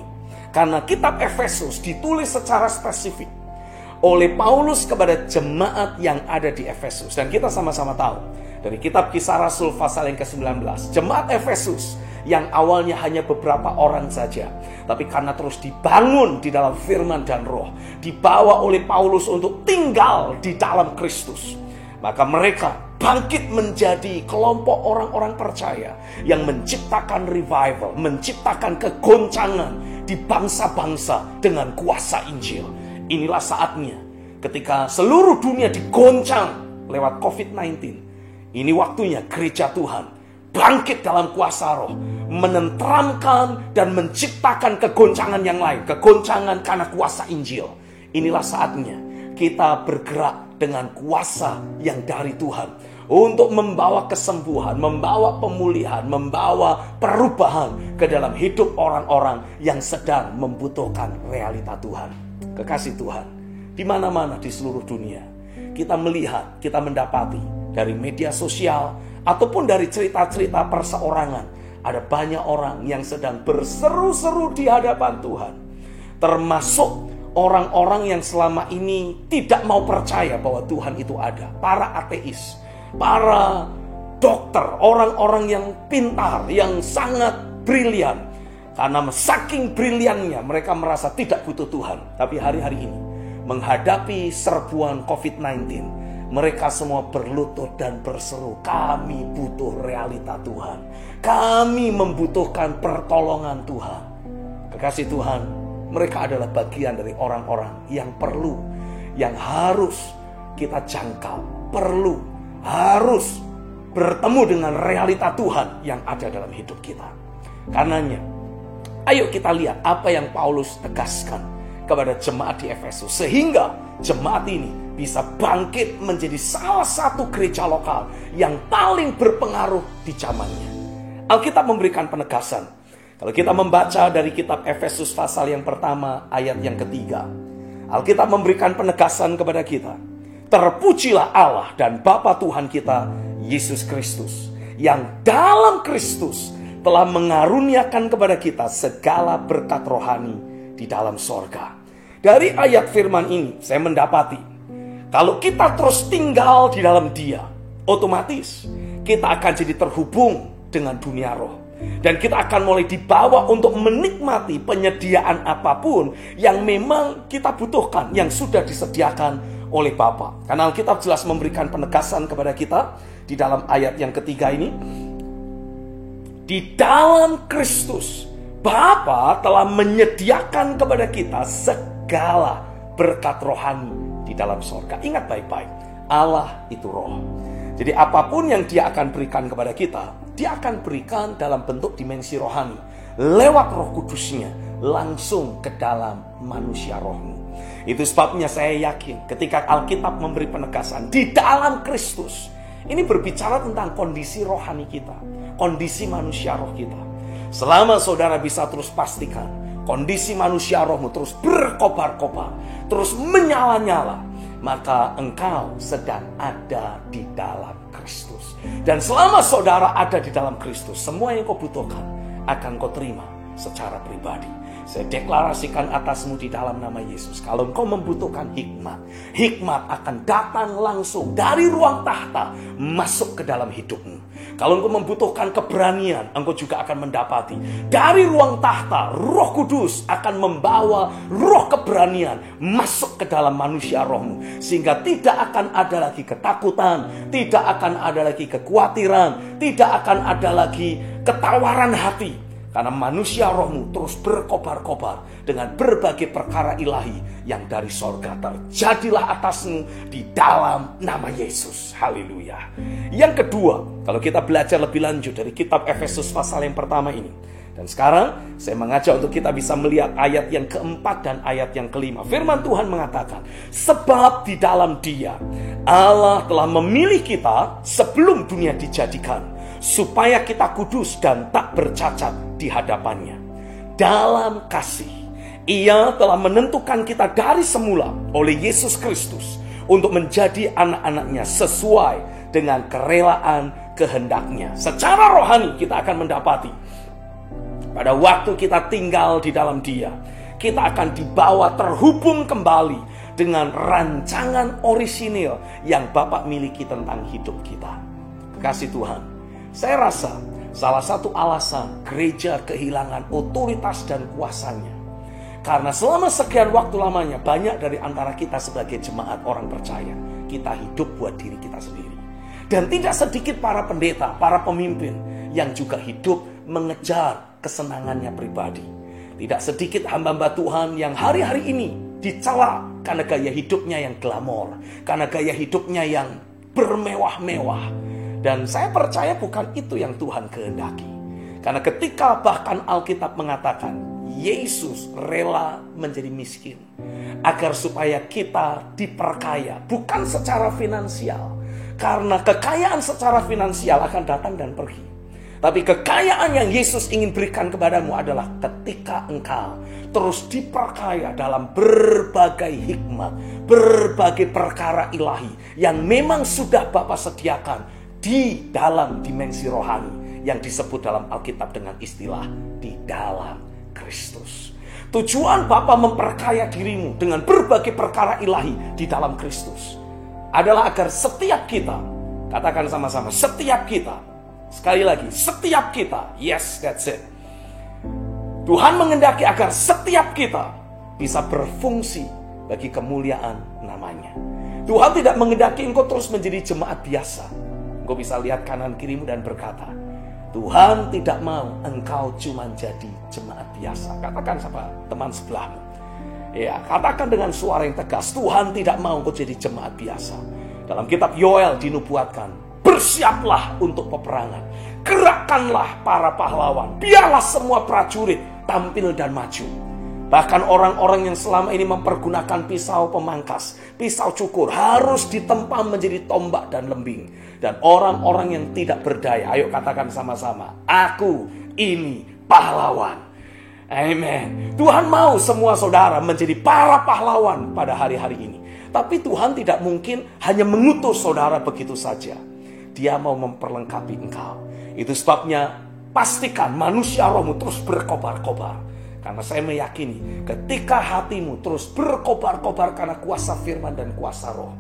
Karena kitab Efesus ditulis secara spesifik oleh Paulus kepada jemaat yang ada di Efesus. Dan kita sama-sama tahu dari kitab Kisah Rasul pasal yang ke-19, jemaat Efesus yang awalnya hanya beberapa orang saja, tapi karena terus dibangun di dalam firman dan roh, dibawa oleh Paulus untuk tinggal di dalam Kristus, maka mereka bangkit menjadi kelompok orang-orang percaya yang menciptakan revival, menciptakan kegoncangan di bangsa-bangsa dengan kuasa Injil. Inilah saatnya ketika seluruh dunia digoncang lewat COVID-19. Ini waktunya gereja Tuhan bangkit dalam kuasa roh, menenteramkan dan menciptakan kegoncangan yang lain, kegoncangan karena kuasa Injil. Inilah saatnya kita bergerak dengan kuasa yang dari Tuhan untuk membawa kesembuhan, membawa pemulihan, membawa perubahan ke dalam hidup orang-orang yang sedang membutuhkan realita Tuhan. Kekasih Tuhan, di mana-mana di seluruh dunia, kita melihat, kita mendapati dari media sosial ataupun dari cerita-cerita perseorangan, ada banyak orang yang sedang berseru-seru di hadapan Tuhan. Termasuk orang-orang yang selama ini tidak mau percaya bahwa Tuhan itu ada. Para ateis, para dokter, orang-orang yang pintar, yang sangat brilian. Karena saking briliannya mereka merasa tidak butuh Tuhan. Tapi hari-hari ini menghadapi serbuan COVID-19, mereka semua berlutut dan berseru, kami butuh realita Tuhan. Kami membutuhkan pertolongan Tuhan. Kekasih Tuhan, mereka adalah bagian dari orang-orang yang perlu, yang harus kita jangkau, perlu, harus bertemu dengan realita Tuhan yang ada dalam hidup kita. Karenanya, ayo kita lihat apa yang Paulus tegaskan kepada jemaat di Efesus, sehingga jemaat ini bisa bangkit menjadi salah satu gereja lokal yang paling berpengaruh di zamannya. Alkitab memberikan penegasan. Kalau kita membaca dari kitab Efesus pasal yang pertama ayat yang ketiga, Alkitab memberikan penegasan kepada kita. Terpujilah Allah dan Bapa Tuhan kita, Yesus Kristus, yang dalam Kristus telah mengaruniakan kepada kita segala berkat rohani di dalam sorga. Dari ayat firman ini saya mendapati, kalau kita terus tinggal di dalam Dia, otomatis kita akan jadi terhubung dengan dunia roh. Dan kita akan mulai dibawa untuk menikmati penyediaan apapun yang memang kita butuhkan, yang sudah disediakan oleh Bapa. Karena Alkitab jelas memberikan penegasan kepada kita di dalam ayat yang ketiga ini. Di dalam Kristus, Bapa telah menyediakan kepada kita segala berkat rohani di dalam sorga. Ingat baik-baik, Allah itu roh. Jadi apapun yang Dia akan berikan kepada kita, Dia akan berikan dalam bentuk dimensi rohani, lewat Roh Kudusnya, langsung ke dalam manusia rohmu. Itu sebabnya saya yakin ketika Alkitab memberi penegasan di dalam Kristus, ini berbicara tentang kondisi rohani kita, kondisi manusia roh kita. Selama saudara bisa terus pastikan kondisi manusia rohmu terus berkobar-kobar, terus menyala-nyala, maka engkau sedang ada di dalam Kristus. Dan selama saudara ada di dalam Kristus, semua yang kau butuhkan akan kau terima secara pribadi. Saya deklarasikan atasmu di dalam nama Yesus, kalau engkau membutuhkan hikmat, hikmat akan datang langsung dari ruang tahta masuk ke dalam hidupmu. Kalau engkau membutuhkan keberanian, engkau juga akan mendapati dari ruang tahta. Roh Kudus akan membawa roh keberanian masuk ke dalam manusia rohmu, sehingga tidak akan ada lagi ketakutan, tidak akan ada lagi kekhawatiran, tidak akan ada lagi ketawaran hati. Karena manusia rohmu terus berkobar-kobar dengan berbagai perkara ilahi yang dari sorga. Terjadilah atasmu di dalam nama Yesus. Haleluya. Yang kedua, kalau kita belajar lebih lanjut dari kitab Efesus pasal yang pertama ini. Dan sekarang saya mengajak untuk kita bisa melihat ayat yang keempat dan ayat yang kelima. Firman Tuhan mengatakan, sebab di dalam Dia Allah telah memilih kita sebelum dunia dijadikan, supaya kita kudus dan tak bercacat di hadapannya. Dalam kasih, Ia telah menentukan kita dari semula oleh Yesus Kristus untuk menjadi anak-anaknya sesuai dengan kerelaan kehendaknya. Secara rohani kita akan mendapati, pada waktu kita tinggal di dalam Dia, kita akan dibawa terhubung kembali dengan rancangan orisinil yang Bapak miliki tentang hidup kita. Kekasih Tuhan, saya rasa salah satu alasan gereja kehilangan otoritas dan kuasanya, karena selama sekian waktu lamanya banyak dari antara kita sebagai jemaat orang percaya, kita hidup buat diri kita sendiri. Dan tidak sedikit para pendeta, para pemimpin yang juga hidup mengejar kesenangannya pribadi. Tidak sedikit hamba-hamba Tuhan yang hari-hari ini dicela karena gaya hidupnya yang glamor, karena gaya hidupnya yang bermewah-mewah. Dan saya percaya bukan itu yang Tuhan kehendaki. Karena ketika bahkan Alkitab mengatakan Yesus rela menjadi miskin agar supaya kita diperkaya, bukan secara finansial. Karena kekayaan secara finansial akan datang dan pergi. Tapi kekayaan yang Yesus ingin berikan kepadamu adalah ketika engkau terus diperkaya dalam berbagai hikmat, berbagai perkara ilahi yang memang sudah Bapa sediakan di dalam dimensi rohani yang disebut dalam Alkitab dengan istilah di dalam Kristus. Tujuan Bapa memperkaya dirimu dengan berbagai perkara ilahi di dalam Kristus adalah agar setiap kita, katakan sama-sama, setiap kita, sekali lagi, setiap kita, yes, that's it. Tuhan mengendaki agar setiap kita bisa berfungsi bagi kemuliaan namanya. Tuhan tidak mengendaki engkau terus menjadi jemaat biasa. Engkau bisa lihat kanan kirimu dan berkata, Tuhan tidak mau engkau cuma jadi jemaat biasa. Katakan sama teman sebelahmu. Ya, katakan dengan suara yang tegas, Tuhan tidak mau engkau jadi jemaat biasa. Dalam kitab Yoel dinubuatkan, bersiaplah untuk peperangan. Gerakkanlah para pahlawan. Biarlah semua prajurit tampil dan maju. Bahkan orang-orang yang selama ini mempergunakan pisau pemangkas, pisau cukur, harus ditempa menjadi tombak dan lembing. Dan orang-orang yang tidak berdaya, ayo katakan sama-sama, aku ini pahlawan. Amen. Tuhan mau semua saudara menjadi para pahlawan pada hari-hari ini. Tapi Tuhan tidak mungkin hanya mengutus saudara begitu saja. Dia mau memperlengkapi engkau. Itu sebabnya pastikan manusia rohmu terus berkobar-kobar. Karena saya meyakini ketika hatimu terus berkobar-kobar karena kuasa firman dan kuasa roh,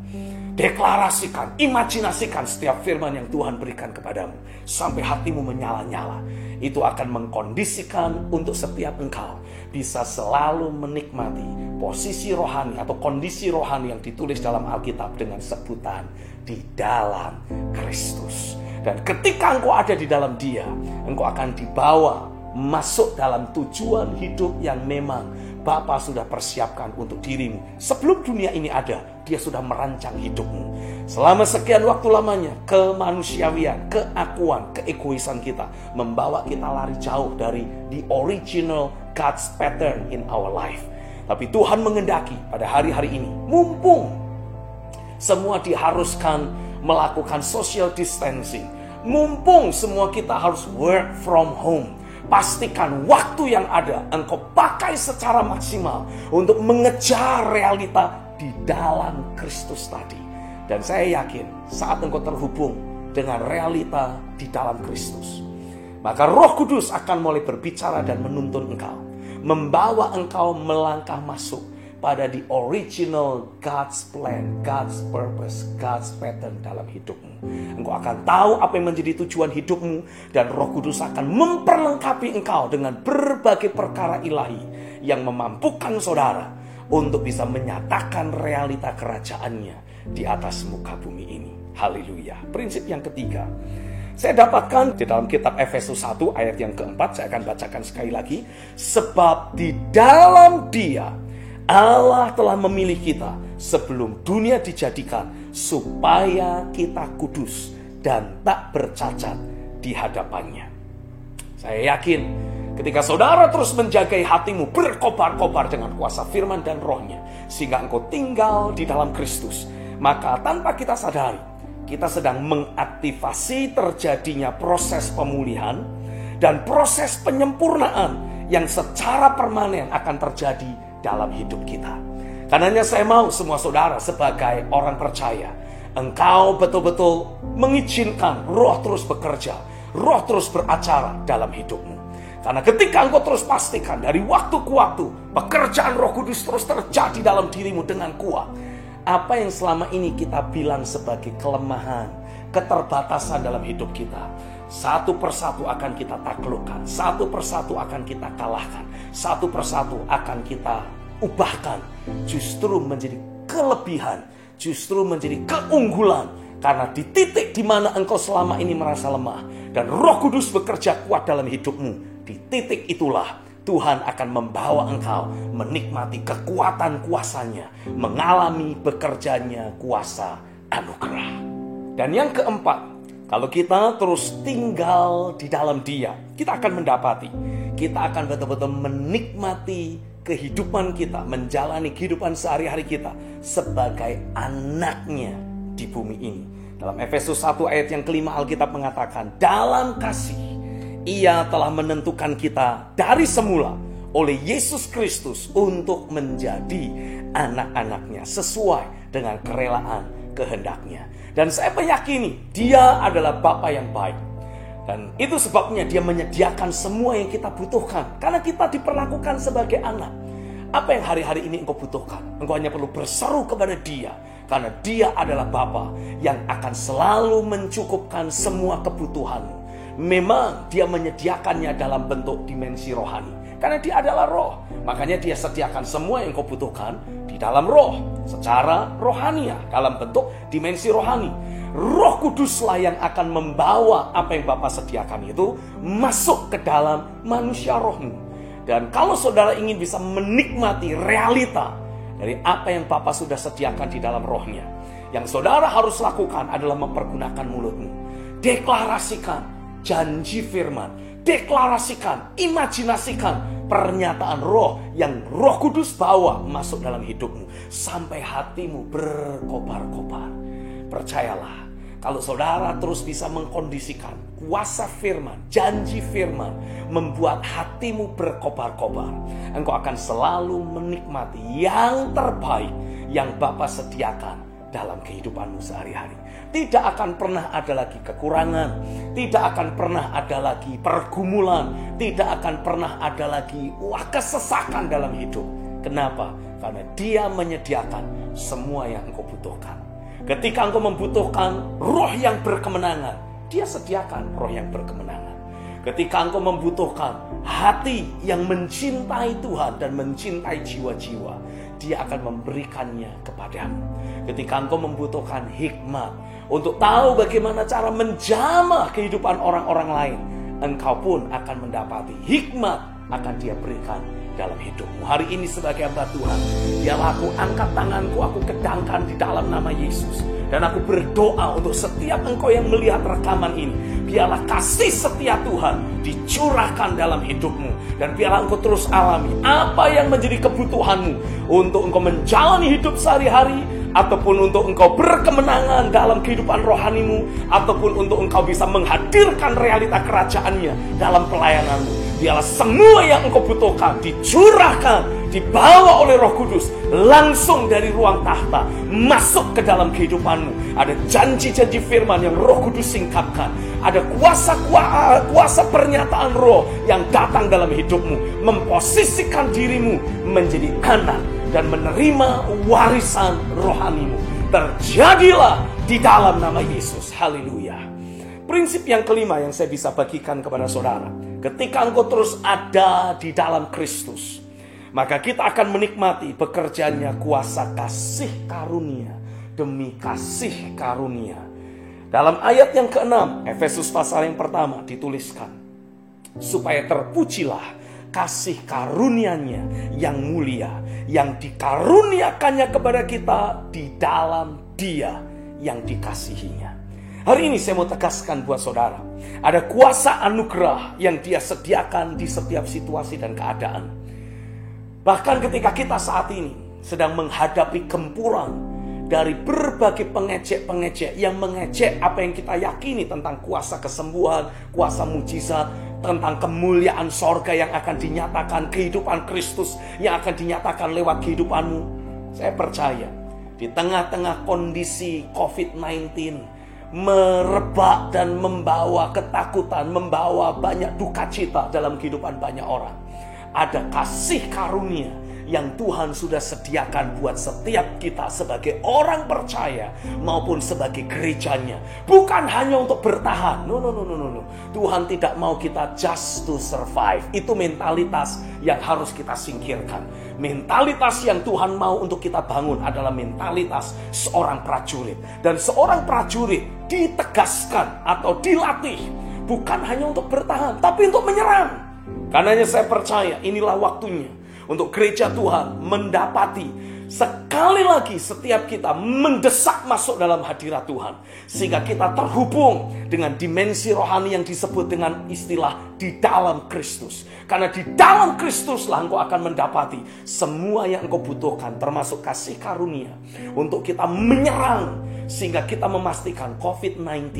deklarasikan, imajinasikan setiap firman yang Tuhan berikan kepadamu sampai hatimu menyala-nyala. Itu akan mengkondisikan untuk setiap engkau bisa selalu menikmati posisi rohani atau kondisi rohani yang ditulis dalam Alkitab dengan sebutan di dalam Kristus. Dan ketika engkau ada di dalam Dia, engkau akan dibawa masuk dalam tujuan hidup yang memang Bapa sudah persiapkan untuk dirimu. Sebelum dunia ini ada, Dia sudah merancang hidupmu. Selama sekian waktu lamanya, kemanusiawian, keakuan, keegoisan kita membawa kita lari jauh dari the original God's pattern in our life. Tapi Tuhan mengendaki pada hari-hari ini, mumpung semua diharuskan melakukan social distancing, mumpung semua kita harus work from home, pastikan waktu yang ada engkau pakai secara maksimal untuk mengejar realita di dalam Kristus tadi. Dan saya yakin saat engkau terhubung dengan realita di dalam Kristus, maka Roh Kudus akan mulai berbicara dan menuntun engkau, membawa engkau melangkah masuk pada the original God's plan, God's purpose, God's pattern dalam hidupmu. Engkau akan tahu apa yang menjadi tujuan hidupmu, dan Roh Kudus akan memperlengkapi engkau dengan berbagai perkara ilahi yang memampukan saudara untuk bisa menyatakan realita kerajaannya di atas muka bumi ini. Haleluya. Prinsip yang ketiga, saya dapatkan di dalam kitab Efesus 1 ayat yang keempat. Saya akan bacakan sekali lagi. Sebab di dalam Dia Allah telah memilih kita sebelum dunia dijadikan, supaya kita kudus dan tak bercacat di hadapannya. Saya yakin ketika saudara terus menjagai hatimu berkobar-kobar dengan kuasa firman dan rohnya, sehingga engkau tinggal di dalam Kristus, maka tanpa kita sadari, kita sedang mengaktifasi terjadinya proses pemulihan dan proses penyempurnaan yang secara permanen akan terjadi dalam hidup kita. Karenanya saya mau semua saudara sebagai orang percaya, engkau betul-betul mengizinkan Roh terus bekerja, Roh terus beracara dalam hidupmu. Karena ketika engkau terus pastikan dari waktu ke waktu, pekerjaan Roh Kudus terus terjadi dalam dirimu dengan kuat. Apa yang selama ini kita bilang sebagai kelemahan, keterbatasan dalam hidup kita, satu persatu akan kita taklukkan, satu persatu akan kita kalahkan, satu persatu akan kita ubahkan, justru menjadi kelebihan, justru menjadi keunggulan. Karena di titik di mana engkau selama ini merasa lemah dan Roh Kudus bekerja kuat dalam hidupmu, di titik itulah Tuhan akan membawa engkau menikmati kekuatan kuasanya, mengalami bekerjanya kuasa anugerah. Dan yang keempat, kalau kita terus tinggal di dalam Dia, kita akan mendapati, kita akan betul-betul menikmati kehidupan kita, menjalani kehidupan sehari-hari kita sebagai anaknya di bumi ini. Dalam Efesus 1 ayat yang kelima, Alkitab mengatakan, dalam kasih Ia telah menentukan kita dari semula oleh Yesus Kristus untuk menjadi anak-anaknya sesuai dengan kerelaan kehendaknya. Dan saya meyakini Dia adalah Bapa yang baik. Dan itu sebabnya Dia menyediakan semua yang kita butuhkan. Karena kita diperlakukan sebagai anak. Apa yang hari-hari ini engkau butuhkan? Engkau hanya perlu berseru kepada Dia. Karena Dia adalah Bapa yang akan selalu mencukupkan semua kebutuhanmu. Memang Dia menyediakannya dalam bentuk dimensi rohani. Karena Dia adalah roh. Makanya Dia sediakan semua yang kau butuhkan di dalam roh. Secara rohania, dalam bentuk dimensi rohani. Roh Kuduslah yang akan membawa apa yang Bapa sediakan itu masuk ke dalam manusia rohmu. Dan kalau saudara ingin bisa menikmati realita dari apa yang Bapa sudah sediakan di dalam rohnya, yang saudara harus lakukan adalah mempergunakan mulutmu. Deklarasikan janji firman, deklarasikan, imajinasikan pernyataan roh yang Roh Kudus bawa masuk dalam hidupmu sampai hatimu berkobar-kobar. Percayalah, kalau saudara terus bisa mengkondisikan kuasa firman, janji firman membuat hatimu berkobar-kobar, engkau akan selalu menikmati yang terbaik yang Bapa sediakan dalam kehidupanmu sehari-hari. Tidak akan pernah ada lagi kekurangan, tidak akan pernah ada lagi pergumulan, tidak akan pernah ada lagi kesesakan dalam hidup. Kenapa? Karena Dia menyediakan semua yang engkau butuhkan. Ketika engkau membutuhkan roh yang berkemenangan, Dia sediakan roh yang berkemenangan. Ketika engkau membutuhkan hati yang mencintai Tuhan dan mencintai jiwa-jiwa, Dia akan memberikannya kepadamu. Ketika engkau membutuhkan hikmat untuk tahu bagaimana cara menjamah kehidupan orang-orang lain, engkau pun akan mendapati hikmat akan Dia berikan dalam hidupmu. Hari ini sebagai hamba Tuhan, biarlah aku angkat tanganku, aku kedangkan di dalam nama Yesus. Dan aku berdoa untuk setiap engkau yang melihat rekaman ini, biarlah kasih setia Tuhan dicurahkan dalam hidupmu. Dan biarlah engkau terus alami apa yang menjadi kebutuhanmu untuk engkau menjalani hidup sehari-hari, ataupun untuk engkau berkemenangan dalam kehidupan rohanimu, ataupun untuk engkau bisa menghadirkan realita kerajaannya dalam pelayananmu. Biarlah semua yang engkau butuhkan dicurahkan, dibawa oleh Roh Kudus langsung dari ruang tahta masuk ke dalam kehidupanmu. Ada janji-janji firman yang Roh Kudus singkapkan. Ada kuasa pernyataan roh yang datang dalam hidupmu, memposisikan dirimu menjadi anak dan menerima warisan rohanimu. Terjadilah di dalam nama Yesus. Haleluya. Prinsip yang kelima yang saya bisa bagikan kepada saudara, ketika engkau terus ada di dalam Kristus, maka kita akan menikmati bekerjanya kuasa kasih karunia demi kasih karunia. Dalam ayat yang ke-6, Efesus pasal yang pertama dituliskan, supaya terpujilah kasih karunia-Nya yang mulia, yang dikaruniakannya kepada kita di dalam Dia yang dikasihinya. Hari ini saya mau tegaskan buat saudara, ada kuasa anugerah yang Dia sediakan di setiap situasi dan keadaan. Bahkan ketika kita saat ini sedang menghadapi gempuran dari berbagai pengecek-pengecek yang mengecek apa yang kita yakini tentang kuasa kesembuhan, kuasa mujizat, tentang kemuliaan sorga yang akan dinyatakan, kehidupan Kristus yang akan dinyatakan lewat kehidupanmu. Saya percaya di tengah-tengah kondisi COVID-19, merebak dan membawa ketakutan, membawa banyak duka cita dalam kehidupan banyak orang. Ada kasih karunia yang Tuhan sudah sediakan buat setiap kita sebagai orang percaya maupun sebagai gerejanya. Bukan hanya untuk bertahan. No. Tuhan tidak mau kita just to survive. Itu mentalitas yang harus kita singkirkan. Mentalitas yang Tuhan mau untuk kita bangun adalah mentalitas seorang prajurit. Dan seorang prajurit ditegaskan atau dilatih bukan hanya untuk bertahan, tapi untuk menyerang. Karenanya saya percaya inilah waktunya untuk gereja Tuhan mendapati sekali lagi setiap kita mendesak masuk dalam hadirat Tuhan. Sehingga kita terhubung dengan dimensi rohani yang disebut dengan istilah di dalam Kristus. Karena di dalam Kristuslah engkau akan mendapati semua yang engkau butuhkan, termasuk kasih karunia untuk kita menyerang. Sehingga kita memastikan COVID-19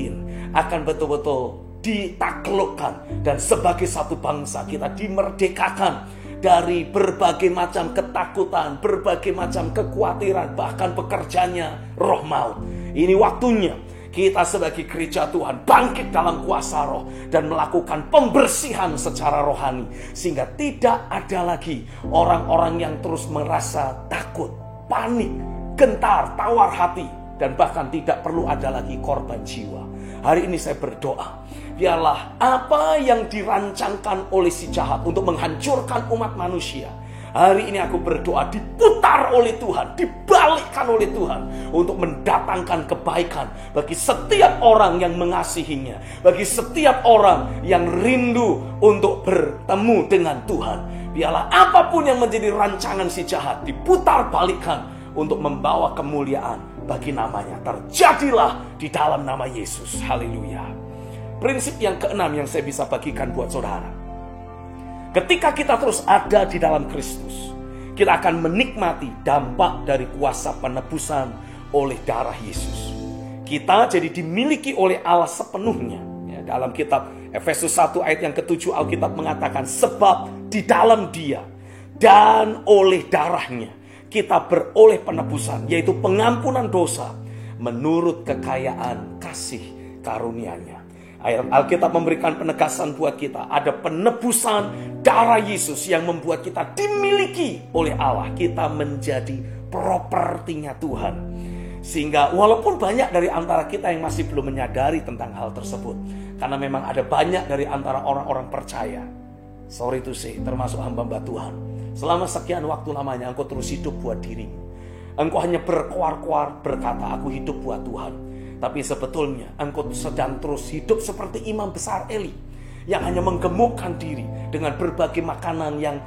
akan betul-betul ditaklukkan. Dan sebagai satu bangsa kita dimerdekakan dari berbagai macam ketakutan, berbagai macam kekhawatiran, bahkan bekerjanya roh maut. Ini waktunya kita sebagai gereja Tuhan bangkit dalam kuasa roh dan melakukan pembersihan secara rohani. Sehingga tidak ada lagi orang-orang yang terus merasa takut, panik, gentar, tawar hati. Dan bahkan tidak perlu ada lagi korban jiwa. Hari ini saya berdoa, biarlah apa yang dirancangkan oleh si jahat untuk menghancurkan umat manusia, hari ini aku berdoa diputar oleh Tuhan, dibalikkan oleh Tuhan untuk mendatangkan kebaikan bagi setiap orang yang mengasihinya, bagi setiap orang yang rindu untuk bertemu dengan Tuhan. Biarlah apapun yang menjadi rancangan si jahat diputar balikkan untuk membawa kemuliaan bagi namanya. Terjadilah di dalam nama Yesus. Haleluya. Prinsip yang keenam yang saya bisa bagikan buat saudara. Ketika kita terus ada di dalam Kristus, kita akan menikmati dampak dari kuasa penebusan oleh darah Yesus. Kita jadi dimiliki oleh Allah sepenuhnya. Ya, dalam kitab Efesus 1 ayat yang ke-7 Alkitab mengatakan, sebab di dalam Dia dan oleh darahnya kita beroleh penebusan, yaitu pengampunan dosa menurut kekayaan kasih karunia-Nya. Ayat Alkitab memberikan penegasan buat kita. Ada penebusan darah Yesus yang membuat kita dimiliki oleh Allah. Kita menjadi propertinya Tuhan. Sehingga walaupun banyak dari antara kita yang masih belum menyadari tentang hal tersebut. Karena memang ada banyak dari antara orang-orang percaya, sorry to say, termasuk hamba-hamba Tuhan, selama sekian waktu lamanya engkau terus hidup buat dirimu. Engkau hanya berkuar-kuar berkata, aku hidup buat Tuhan. Tapi sebetulnya engkau sedang terus hidup seperti imam besar Eli, yang hanya menggemukkan diri dengan berbagai makanan yang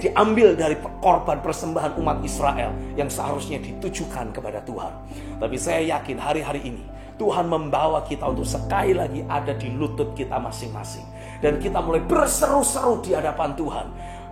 diambil dari korban persembahan umat Israel yang seharusnya ditujukan kepada Tuhan. Tapi saya yakin hari-hari ini Tuhan membawa kita untuk sekali lagi ada di lutut kita masing-masing. Dan kita mulai berseru-seru di hadapan Tuhan,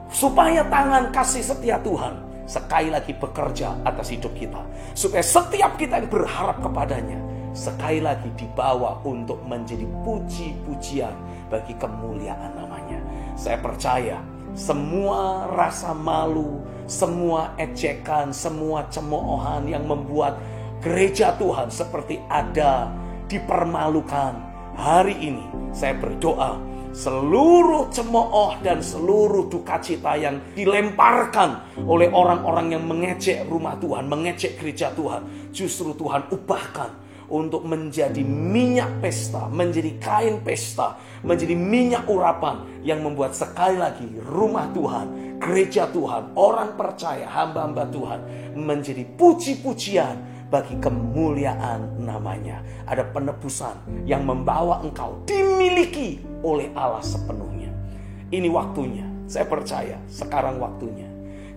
supaya tangan kasih setia Tuhan sekali lagi bekerja atas hidup kita. Supaya setiap kita yang berharap kepadanya sekali lagi dibawa untuk menjadi puji-pujian bagi kemuliaan namanya. Saya percaya semua rasa malu, semua ejekan, semua cemoohan yang membuat gereja Tuhan seperti ada dipermalukan, hari ini saya berdoa seluruh cemooh dan seluruh duka cita yang dilemparkan oleh orang-orang yang mengejek rumah Tuhan, mengejek gereja Tuhan, justru Tuhan ubahkan untuk menjadi minyak pesta, menjadi kain pesta, menjadi minyak urapan yang membuat sekali lagi rumah Tuhan, gereja Tuhan, orang percaya, hamba-hamba Tuhan menjadi puji-pujian bagi kemuliaan namanya. Ada penebusan yang membawa engkau dimiliki oleh Allah sepenuhnya. Ini waktunya, saya percaya sekarang waktunya.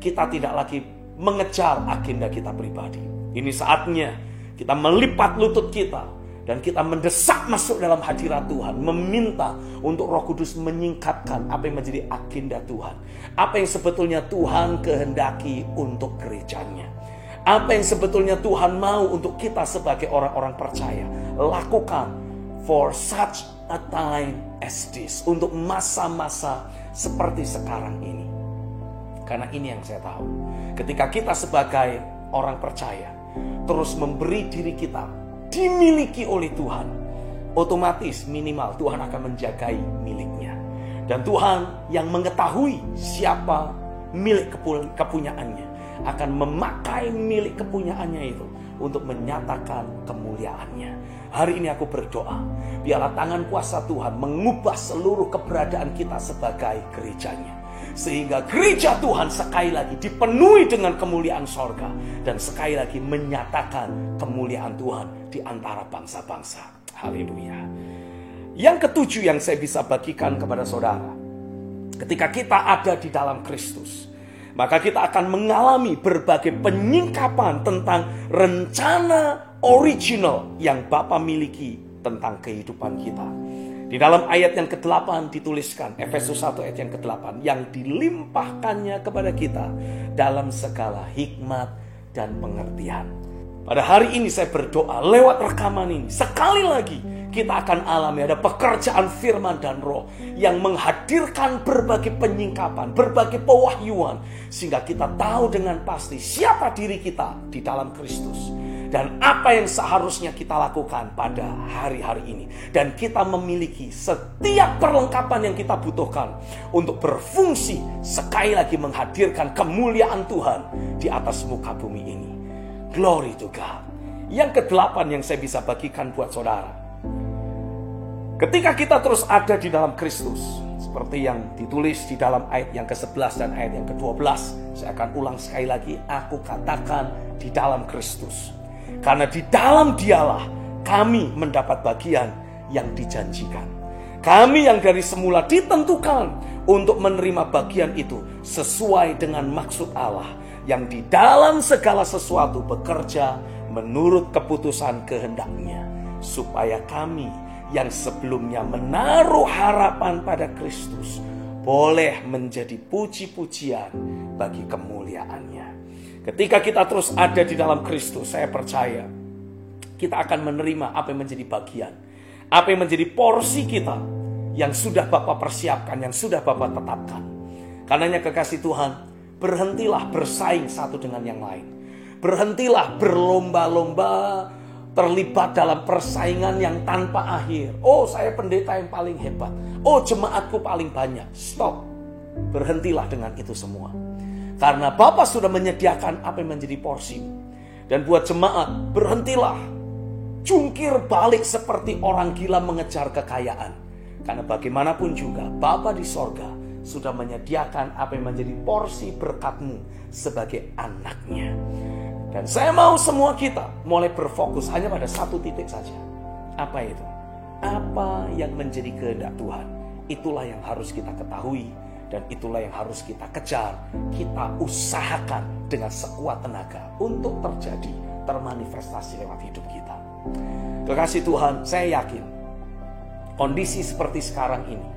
Kita tidak lagi mengejar agenda kita pribadi. Ini saatnya kita melipat lutut kita dan kita mendesak masuk dalam hadirat Tuhan, meminta untuk Roh Kudus menyingkapkan apa yang menjadi agenda Tuhan, apa yang sebetulnya Tuhan kehendaki untuk gerejanya, apa yang sebetulnya Tuhan mau untuk kita sebagai orang-orang percaya lakukan for such a time as this, untuk masa-masa seperti sekarang ini. Karena ini yang saya tahu, ketika kita sebagai orang percaya terus memberi diri kita dimiliki oleh Tuhan, otomatis minimal Tuhan akan menjagai miliknya. Dan Tuhan yang mengetahui siapa milik kepunyaannya akan memakai milik kepunyaannya itu untuk menyatakan kemuliaannya. Hari ini aku berdoa, biarlah tangan kuasa Tuhan mengubah seluruh keberadaan kita sebagai gerejanya, sehingga gereja Tuhan sekali lagi dipenuhi dengan kemuliaan sorga, dan sekali lagi menyatakan kemuliaan Tuhan di antara bangsa-bangsa. Haleluya. Yang ketujuh yang saya bisa bagikan kepada saudara, ketika kita ada di dalam Kristus, maka kita akan mengalami berbagai penyingkapan tentang rencana original yang Bapa miliki tentang kehidupan kita. Di dalam ayat yang ke-8 dituliskan, Efesus 1 ayat yang ke-8, yang dilimpahkannya kepada kita dalam segala hikmat dan pengertian. Pada hari ini saya berdoa lewat rekaman ini, sekali lagi kita akan alami ada pekerjaan firman dan roh yang menghadirkan berbagai penyingkapan, berbagai pewahyuan, sehingga kita tahu dengan pasti siapa diri kita di dalam Kristus dan apa yang seharusnya kita lakukan pada hari-hari ini. Dan kita memiliki setiap perlengkapan yang kita butuhkan untuk berfungsi sekali lagi menghadirkan kemuliaan Tuhan di atas muka bumi ini. Glory to God. Yang ke-8 yang saya bisa bagikan buat saudara, ketika kita terus ada di dalam Kristus, seperti yang ditulis di dalam ayat yang ke-11 dan ayat yang ke-12, saya akan ulang sekali lagi, aku katakan di dalam Kristus. Karena di dalam Dialah kami mendapat bagian yang dijanjikan. Kami yang dari semula ditentukan untuk menerima bagian itu sesuai dengan maksud Allah, yang di dalam segala sesuatu bekerja menurut keputusan kehendak-Nya, supaya kami yang sebelumnya menaruh harapan pada Kristus boleh menjadi puji-pujian bagi kemuliaannya. Ketika kita terus ada di dalam Kristus, saya percaya kita akan menerima apa yang menjadi bagian, apa yang menjadi porsi kita yang sudah Bapa persiapkan, yang sudah Bapa tetapkan. Karenanya kekasih Tuhan, berhentilah bersaing satu dengan yang lain. Berhentilah berlomba-lomba, terlibat dalam persaingan yang tanpa akhir. Oh, saya pendeta yang paling hebat. Oh, jemaatku paling banyak. Stop. Berhentilah dengan itu semua. Karena Bapa sudah menyediakan apa yang menjadi porsi. Dan buat jemaat, berhentilah jungkir balik seperti orang gila mengejar kekayaan. Karena bagaimanapun juga Bapa di sorga sudah menyediakan apa yang menjadi porsi berkatmu sebagai anaknya. Dan saya mau semua kita mulai berfokus hanya pada satu titik saja. Apa itu? Apa yang menjadi kehendak Tuhan? Itulah yang harus kita ketahui. Dan itulah yang harus kita kejar. Kita usahakan dengan sekuat tenaga untuk terjadi, termanifestasi lewat hidup kita. Kekasih Tuhan, saya yakin kondisi seperti sekarang ini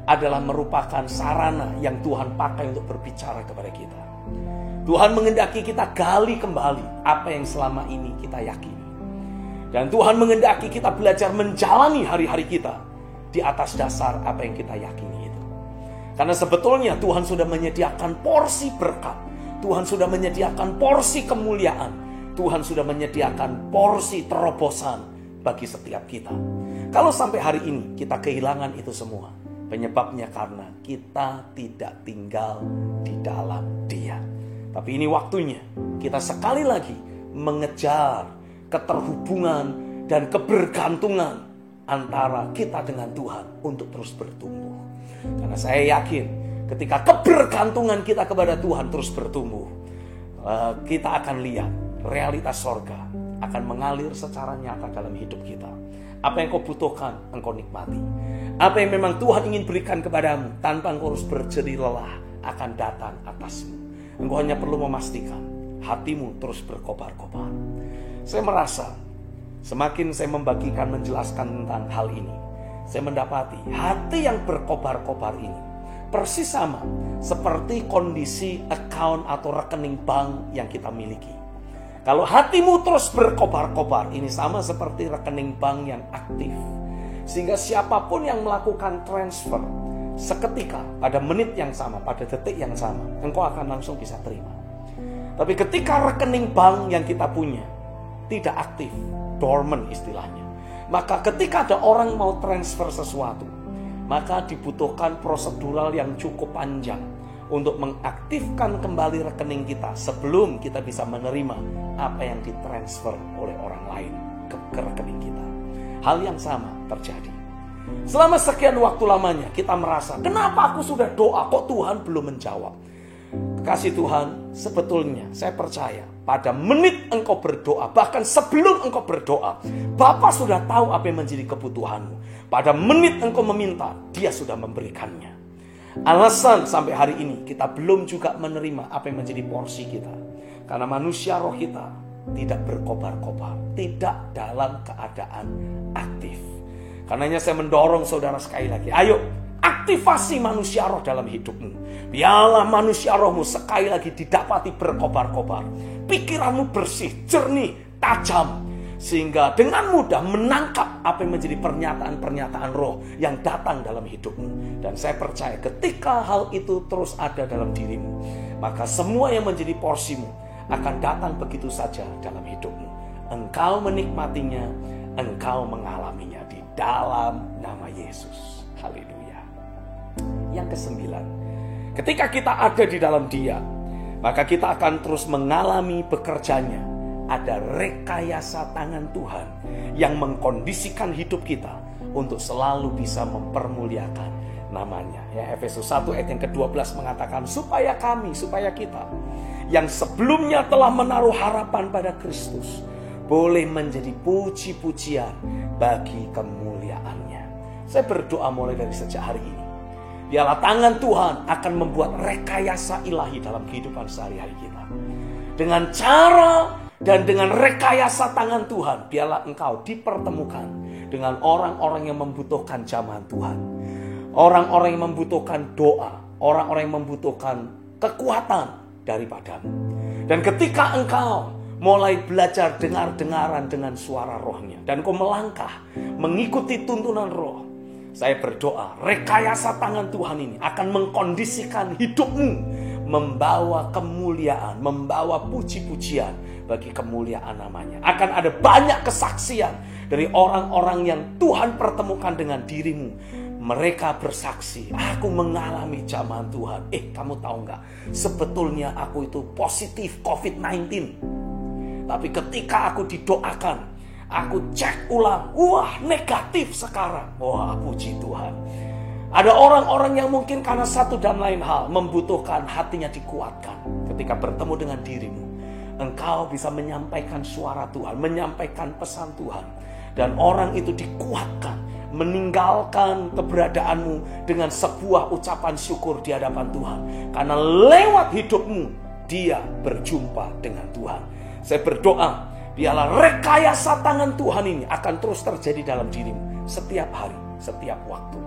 adalah merupakan sarana yang Tuhan pakai untuk berbicara kepada kita. Tuhan menghendaki kita gali kembali apa yang selama ini kita yakini. Dan Tuhan menghendaki kita belajar menjalani hari-hari kita di atas dasar apa yang kita yakini itu. Karena sebetulnya Tuhan sudah menyediakan porsi berkat. Tuhan sudah menyediakan porsi kemuliaan. Tuhan sudah menyediakan porsi terobosan bagi setiap kita. Kalau sampai hari ini kita kehilangan itu semua, penyebabnya karena kita tidak tinggal di dalam Dia. Tapi ini waktunya kita sekali lagi mengejar keterhubungan dan kebergantungan antara kita dengan Tuhan untuk terus bertumbuh. Karena saya yakin ketika kebergantungan kita kepada Tuhan terus bertumbuh, kita akan lihat realitas sorga akan mengalir secara nyata dalam hidup kita. Apa yang kau butuhkan, engkau nikmati. Apa yang memang Tuhan ingin berikan kepadamu tanpa engkau harus berjerih lelah akan datang atasmu. Engkau hanya perlu memastikan hatimu terus berkobar-kobar. Saya merasa semakin saya membagikan, menjelaskan tentang hal ini, saya mendapati hati yang berkobar-kobar ini persis sama seperti kondisi account atau rekening bank yang kita miliki. Kalau hatimu terus berkobar-kobar, ini sama seperti rekening bank yang aktif. Sehingga siapapun yang melakukan transfer seketika, pada menit yang sama, pada detik yang sama, engkau akan langsung bisa terima. Tapi ketika rekening bank yang kita punya tidak aktif, dormant istilahnya. Maka ketika ada orang mau transfer sesuatu, maka dibutuhkan prosedural yang cukup panjang untuk mengaktifkan kembali rekening kita sebelum kita bisa menerima apa yang ditransfer oleh orang lain ke rekening kita. Hal yang sama terjadi. Selama sekian waktu lamanya kita merasa, kenapa aku sudah doa kok Tuhan belum menjawab? Kasih Tuhan, sebetulnya saya percaya pada menit engkau berdoa, bahkan sebelum engkau berdoa, Bapa sudah tahu apa yang menjadi kebutuhanmu. Pada menit engkau meminta, Dia sudah memberikannya. Alasan sampai hari ini kita belum juga menerima apa yang menjadi porsi kita, karena manusia roh kita tidak berkobar-kobar, tidak dalam keadaan aktif. Karenanya saya mendorong saudara sekali lagi, ayo aktivasi manusia roh dalam hidupmu. Biarlah manusia rohmu sekali lagi didapati berkobar-kobar. Pikiranmu bersih, jernih, tajam, sehingga dengan mudah menangkap apa yang menjadi pernyataan-pernyataan roh yang datang dalam hidupmu. Dan saya percaya ketika hal itu terus ada dalam dirimu, maka semua yang menjadi porsimu akan datang begitu saja dalam hidupmu. Engkau menikmatinya, engkau mengalaminya di dalam nama Yesus. Haleluya. Yang kesembilan, ketika kita ada di dalam Dia, maka kita akan terus mengalami bekerjanya. Ada rekayasa tangan Tuhan yang mengkondisikan hidup kita untuk selalu bisa mempermuliakan namanya. Ya, Efesus 1 ayat yang ke-12 mengatakan, supaya kita yang sebelumnya telah menaruh harapan pada Kristus boleh menjadi puji-pujian bagi kemuliaannya. Saya berdoa mulai dari sejak hari ini, biarlah tangan Tuhan akan membuat rekayasa ilahi dalam kehidupan sehari-hari kita. Dengan cara dan dengan rekayasa tangan Tuhan, biarlah engkau dipertemukan dengan orang-orang yang membutuhkan jamahan Tuhan. Orang-orang yang membutuhkan doa, orang-orang yang membutuhkan kekuatan daripadamu. Dan ketika engkau mulai belajar dengar-dengaran dengan suara rohnya, dan kau melangkah mengikuti tuntunan roh, saya berdoa rekayasa tangan Tuhan ini akan mengkondisikan hidupmu membawa kemuliaan, membawa puji-pujian bagi kemuliaan namanya. Akan ada banyak kesaksian dari orang-orang yang Tuhan pertemukan dengan dirimu. Mereka bersaksi, aku mengalami jamahan Tuhan. Kamu tahu gak, sebetulnya aku itu positif COVID-19. Tapi ketika aku didoakan, aku cek ulang, wah negatif sekarang. Wah, puji Tuhan. Ada orang-orang yang mungkin karena satu dan lain hal membutuhkan hatinya dikuatkan. Ketika bertemu dengan dirimu, engkau bisa menyampaikan suara Tuhan, menyampaikan pesan Tuhan. Dan orang itu dikuatkan, meninggalkan keberadaanmu dengan sebuah ucapan syukur di hadapan Tuhan. Karena lewat hidupmu, dia berjumpa dengan Tuhan. Saya berdoa, biarlah rekayasa tangan Tuhan ini akan terus terjadi dalam dirimu setiap hari, setiap waktu.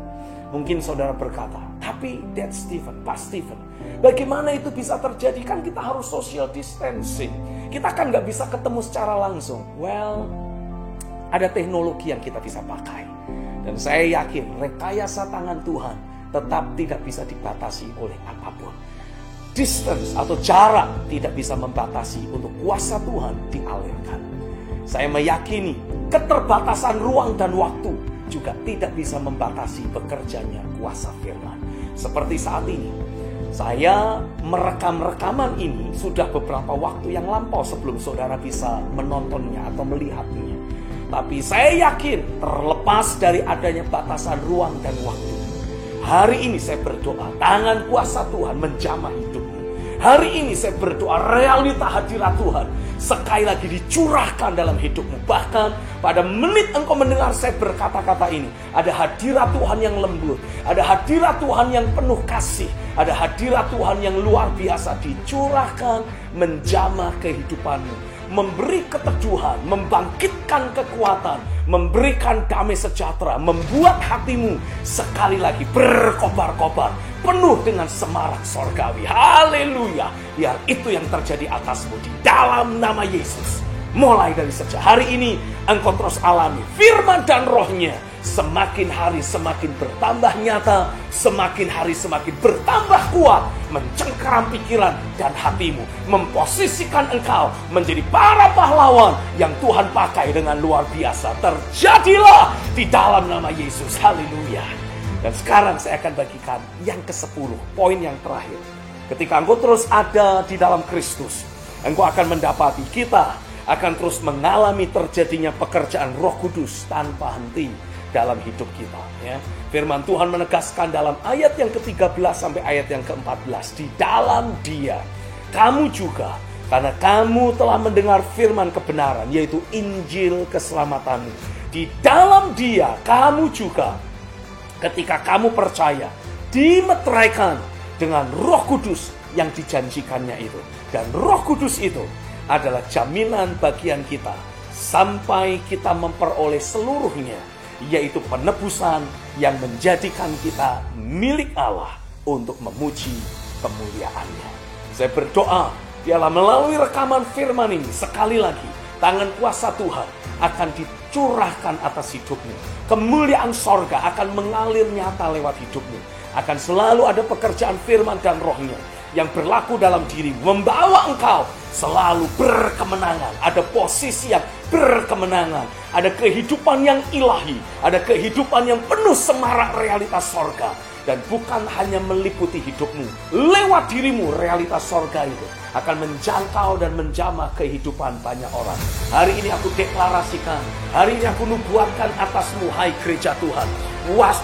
Mungkin saudara berkata, tapi Dad Stephen, Pak Stephen, bagaimana itu bisa terjadi? Kan kita harus social distancing. Kita kan gak bisa ketemu secara langsung. Well, ada teknologi yang kita bisa pakai. Dan saya yakin rekayasa tangan Tuhan tetap tidak bisa dibatasi oleh apapun. Distance atau jarak tidak bisa membatasi untuk kuasa Tuhan dialirkan. Saya meyakini keterbatasan ruang dan waktu juga tidak bisa membatasi bekerjanya kuasa firman. Seperti saat ini, saya merekam rekaman ini sudah beberapa waktu yang lampau sebelum saudara bisa menontonnya atau melihatnya. Tapi saya yakin terlepas dari adanya batasan ruang dan waktu, hari ini saya berdoa tangan kuasa Tuhan menjamah hidupmu. Hari ini saya berdoa realita hadirat Tuhan sekali lagi dicurahkan dalam hidupmu. Bahkan pada menit engkau mendengar saya berkata-kata ini, ada hadirat Tuhan yang lembut, ada hadirat Tuhan yang penuh kasih, ada hadirat Tuhan yang luar biasa dicurahkan menjamah kehidupanmu, memberi keteguhan, membangkitkan kekuatan, memberikan damai sejahtera, membuat hatimu sekali lagi berkobar-kobar, penuh dengan semarak sorgawi. Haleluya. Biar itu yang terjadi atasmu di dalam nama Yesus. Mulai dari sejak hari ini, engkau terus alami firman dan rohnya semakin hari semakin bertambah nyata, semakin hari semakin bertambah kuat, mencengkeram pikiran dan hatimu, memposisikan engkau menjadi para pahlawan yang Tuhan pakai dengan luar biasa. Terjadilah di dalam nama Yesus. Haleluya. Dan sekarang saya akan bagikan yang ke-10, poin yang terakhir. Ketika engkau terus ada di dalam Kristus, engkau akan mendapati, kita akan terus mengalami terjadinya pekerjaan Roh Kudus tanpa henti dalam hidup kita. Ya. Firman Tuhan menegaskan dalam ayat yang ke-13 sampai ayat yang ke-14, di dalam Dia kamu juga, karena kamu telah mendengar firman kebenaran, yaitu Injil keselamatanmu. Di dalam Dia kamu juga, ketika kamu percaya, dimeteraikan dengan Roh Kudus yang dijanjikannya itu. Dan Roh Kudus itu adalah jaminan bagian kita sampai kita memperoleh seluruhnya, yaitu penebusan yang menjadikan kita milik Allah untuk memuji kemuliaan-Nya. Saya berdoa, biarlah melalui rekaman firman ini sekali lagi tangan kuasa Tuhan akan dicurahkan atas hidupmu. Kemuliaan sorga akan mengalir nyata lewat hidupmu. Akan selalu ada pekerjaan firman dan Roh-Nya yang berlaku dalam dirimu, membawa engkau selalu berkemenangan. Ada posisi yang berkemenangan, ada kehidupan yang ilahi, ada kehidupan yang penuh semarak realitas sorga. Dan bukan hanya meliputi hidupmu, lewat dirimu realitas sorga itu akan menjangkau dan menjamah kehidupan banyak orang. Hari ini aku deklarasikan, hari ini aku nubuatkan atasmu, hai gereja Tuhan,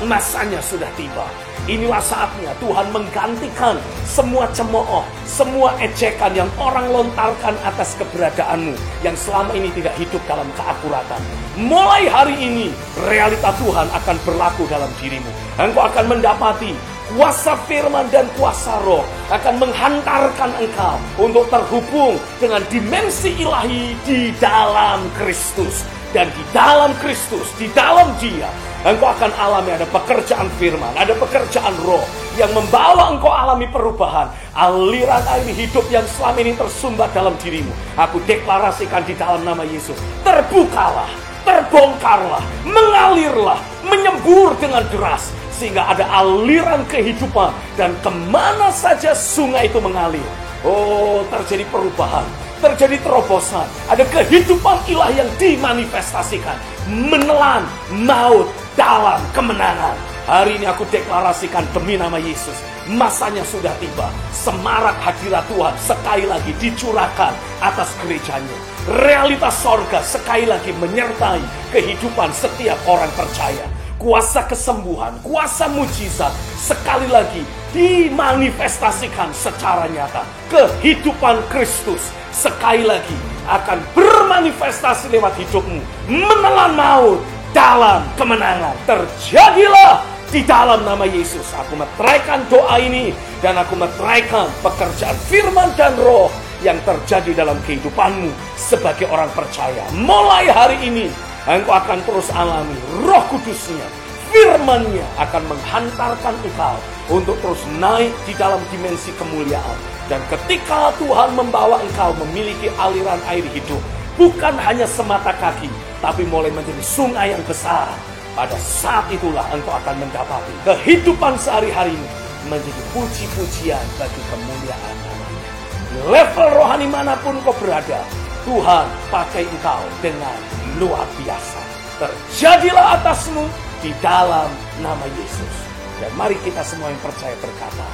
masanya sudah tiba. Inilah saatnya Tuhan menggantikan semua cemooh, semua ejekan yang orang lontarkan atas keberadaanmu yang selama ini tidak hidup dalam keakuratan. Mulai hari ini realita Tuhan akan berlaku dalam dirimu. Engkau akan mendapati kuasa firman dan kuasa Roh akan menghantarkan engkau untuk terhubung dengan dimensi ilahi di dalam Kristus. Dan di dalam Kristus, di dalam Dia, engkau akan alami ada pekerjaan firman, ada pekerjaan Roh yang membawa engkau alami perubahan. Aliran air hidup yang selama ini tersumbat dalam dirimu, aku deklarasikan di dalam nama Yesus, terbukalah, terbongkarlah, mengalirlah, menyembur dengan deras, sehingga ada aliran kehidupan. Dan kemana saja sungai itu mengalir, oh, terjadi perubahan, terjadi terobosan, ada kehidupan ilahi yang dimanifestasikan, menelan maut dalam kemenangan. Hari ini aku deklarasikan demi nama Yesus, masanya sudah tiba. Semarak hadirat Tuhan sekali lagi dicurahkan atas gerejanya. Realitas sorga sekali lagi menyertai kehidupan setiap orang percaya. Kuasa kesembuhan, kuasa mujizat sekali lagi dimanifestasikan secara nyata. Kehidupan Kristus sekali lagi akan bermanifestasi lewat hidupmu, menelan maut dalam kemenangan. Terjadilah di dalam nama Yesus. Aku meteraikan doa ini dan aku meteraikan pekerjaan firman dan Roh yang terjadi dalam kehidupanmu sebagai orang percaya. Mulai hari ini engkau akan terus alami Roh Kudus-Nya, firman-Nya akan menghantarkan engkau untuk terus naik di dalam dimensi kemuliaan. Dan ketika Tuhan membawa engkau memiliki aliran air hidup, bukan hanya semata kaki, tapi mulai menjadi sungai yang besar, pada saat itulah engkau akan mendapati kehidupan sehari-harimu menjadi puji-pujian bagi kemuliaan namanya. Di level rohani manapun kau berada, Tuhan pakai engkau dengan luar biasa. Terjadilah atasmu di dalam nama Yesus. Dan mari kita semua yang percaya berkata,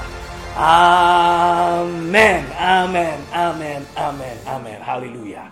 amin, amin, amin, amin, amin. Haleluya.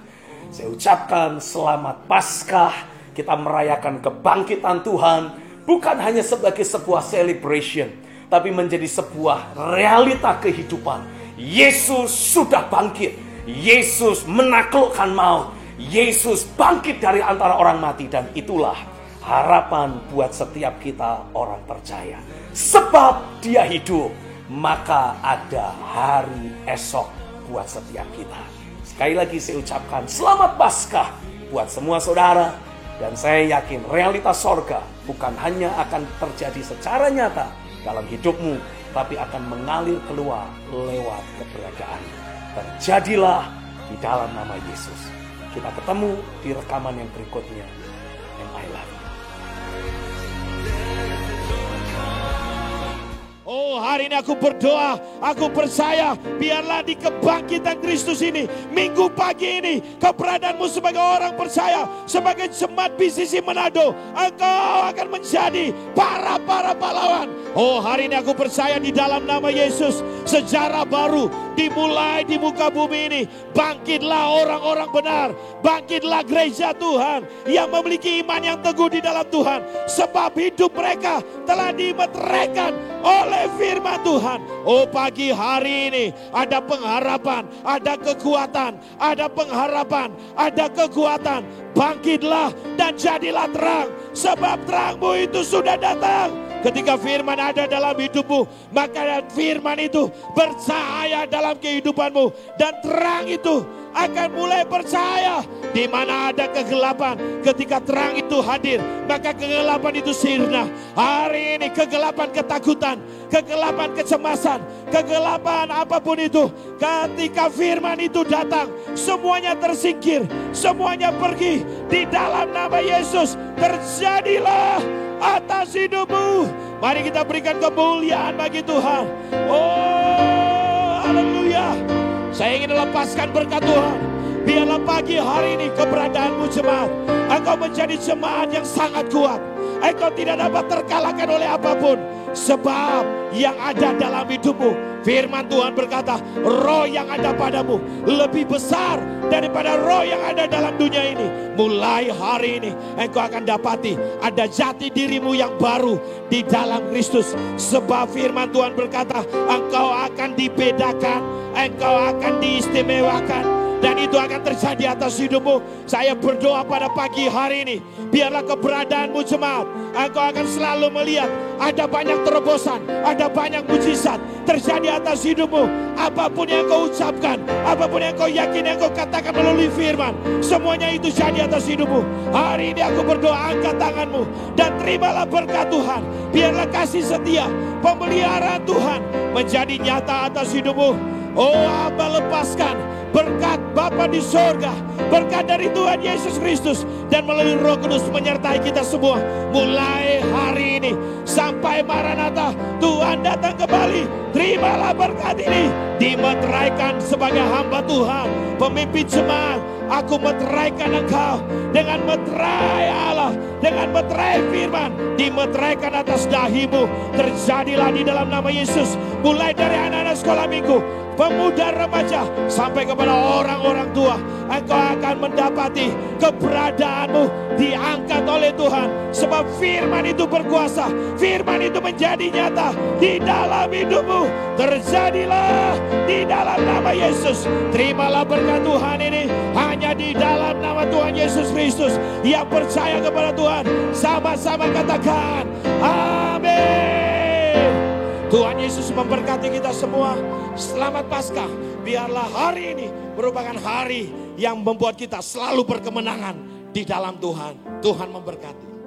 Saya ucapkan selamat Paskah. Kita merayakan kebangkitan Tuhan bukan hanya sebagai sebuah celebration, tapi menjadi sebuah realita kehidupan. Yesus sudah bangkit. Yesus menaklukkan maut. Yesus bangkit dari antara orang mati. Dan itulah harapan buat setiap kita orang percaya. Sebab Dia hidup, maka ada hari esok buat setiap kita. Sekali lagi saya ucapkan selamat Paskah buat semua saudara. Dan saya yakin realitas sorga bukan hanya akan terjadi secara nyata dalam hidupmu, tapi akan mengalir keluar lewat keberadaan. Terjadilah di dalam nama Yesus. Kita ketemu di rekaman yang berikutnya. And I love you. Oh, hari ini aku berdoa, aku percaya, biarlah di kebangkitan Kristus ini, minggu pagi ini, keberadaanmu sebagai orang percaya, sebagai jemaat BCC Manado, engkau akan menjadi para pahlawan. Oh, hari ini aku percaya di dalam nama Yesus, sejarah baru dimulai di muka bumi ini. Bangkitlah orang-orang benar, bangkitlah gereja Tuhan yang memiliki iman yang teguh di dalam Tuhan, sebab hidup mereka telah dimeteraikan oleh firman Tuhan. Oh, pagi hari ini ada pengharapan, ada kekuatan, ada pengharapan, ada kekuatan. Bangkitlah dan jadilah terang, sebab terangmu itu sudah datang. Ketika firman ada dalam hidupmu, maka firman itu bercahaya dalam kehidupanmu, dan terang itu akan mulai percaya. Di mana ada kegelapan, ketika terang itu hadir, maka kegelapan itu sirna. Hari ini kegelapan ketakutan, kegelapan kecemasan, kegelapan apapun itu, ketika firman itu datang, semuanya tersingkir, semuanya pergi. Di dalam nama Yesus terjadilah atas hidupmu. Mari kita berikan kemuliaan bagi Tuhan. Oh, haleluya. Saya ingin lepaskan berkat Tuhan. Biarlah pagi hari ini keberadaanmu jemaat, engkau menjadi jemaat yang sangat kuat. Engkau tidak dapat terkalahkan oleh apapun, sebab yang ada dalam hidupmu, firman Tuhan berkata, roh yang ada padamu lebih besar daripada roh yang ada dalam dunia ini. Mulai hari ini engkau akan dapati ada jati dirimu yang baru di dalam Kristus. Sebab firman Tuhan berkata, engkau akan dibedakan, engkau akan diistimewakan, dan itu akan terjadi atas hidupmu. Saya berdoa pada pagi hari ini, biarlah keberadaanmu jemaat, engkau akan selalu melihat ada banyak terobosan, ada banyak mujizat terjadi atas hidupmu. Apapun yang kau ucapkan, apapun yang kau yakin, yang kau katakan melalui firman, semuanya itu jadi atas hidupmu. Hari ini aku berdoa, angkat tanganmu dan terimalah berkat Tuhan. Biarlah kasih setia, pemeliharaan Tuhan menjadi nyata atas hidupmu. Oh, Aba, lepaskan berkat Bapa di sorga, berkat dari Tuhan Yesus Kristus, dan melalui Roh Kudus menyertai kita semua. Mulai hari ini sampai Maranatha, Tuhan datang kembali. Terimalah berkat ini, dimeteraikan sebagai hamba Tuhan, pemimpin jemaat. Aku meteraikan engkau dengan meterai Allah, dengan meterai firman, dimeteraikan atas dahimu. Terjadilah di dalam nama Yesus. Mulai dari anak-anak sekolah minggu, pemuda remaja, sampai kepada orang-orang tua, engkau akan mendapati keberadaanmu diangkat oleh Tuhan. Sebab firman itu berkuasa, firman itu menjadi nyata di dalam hidupmu. Terjadilah di dalam nama Yesus. Terimalah berkat Tuhan ini hanya di dalam nama Tuhan Yesus Kristus. Yang percaya kepada Tuhan, sama-sama katakan amin. Tuhan Yesus memberkati kita semua. Selamat Paskah. Biarlah hari ini merupakan hari yang membuat kita selalu berkemenangan di dalam Tuhan. Tuhan memberkati.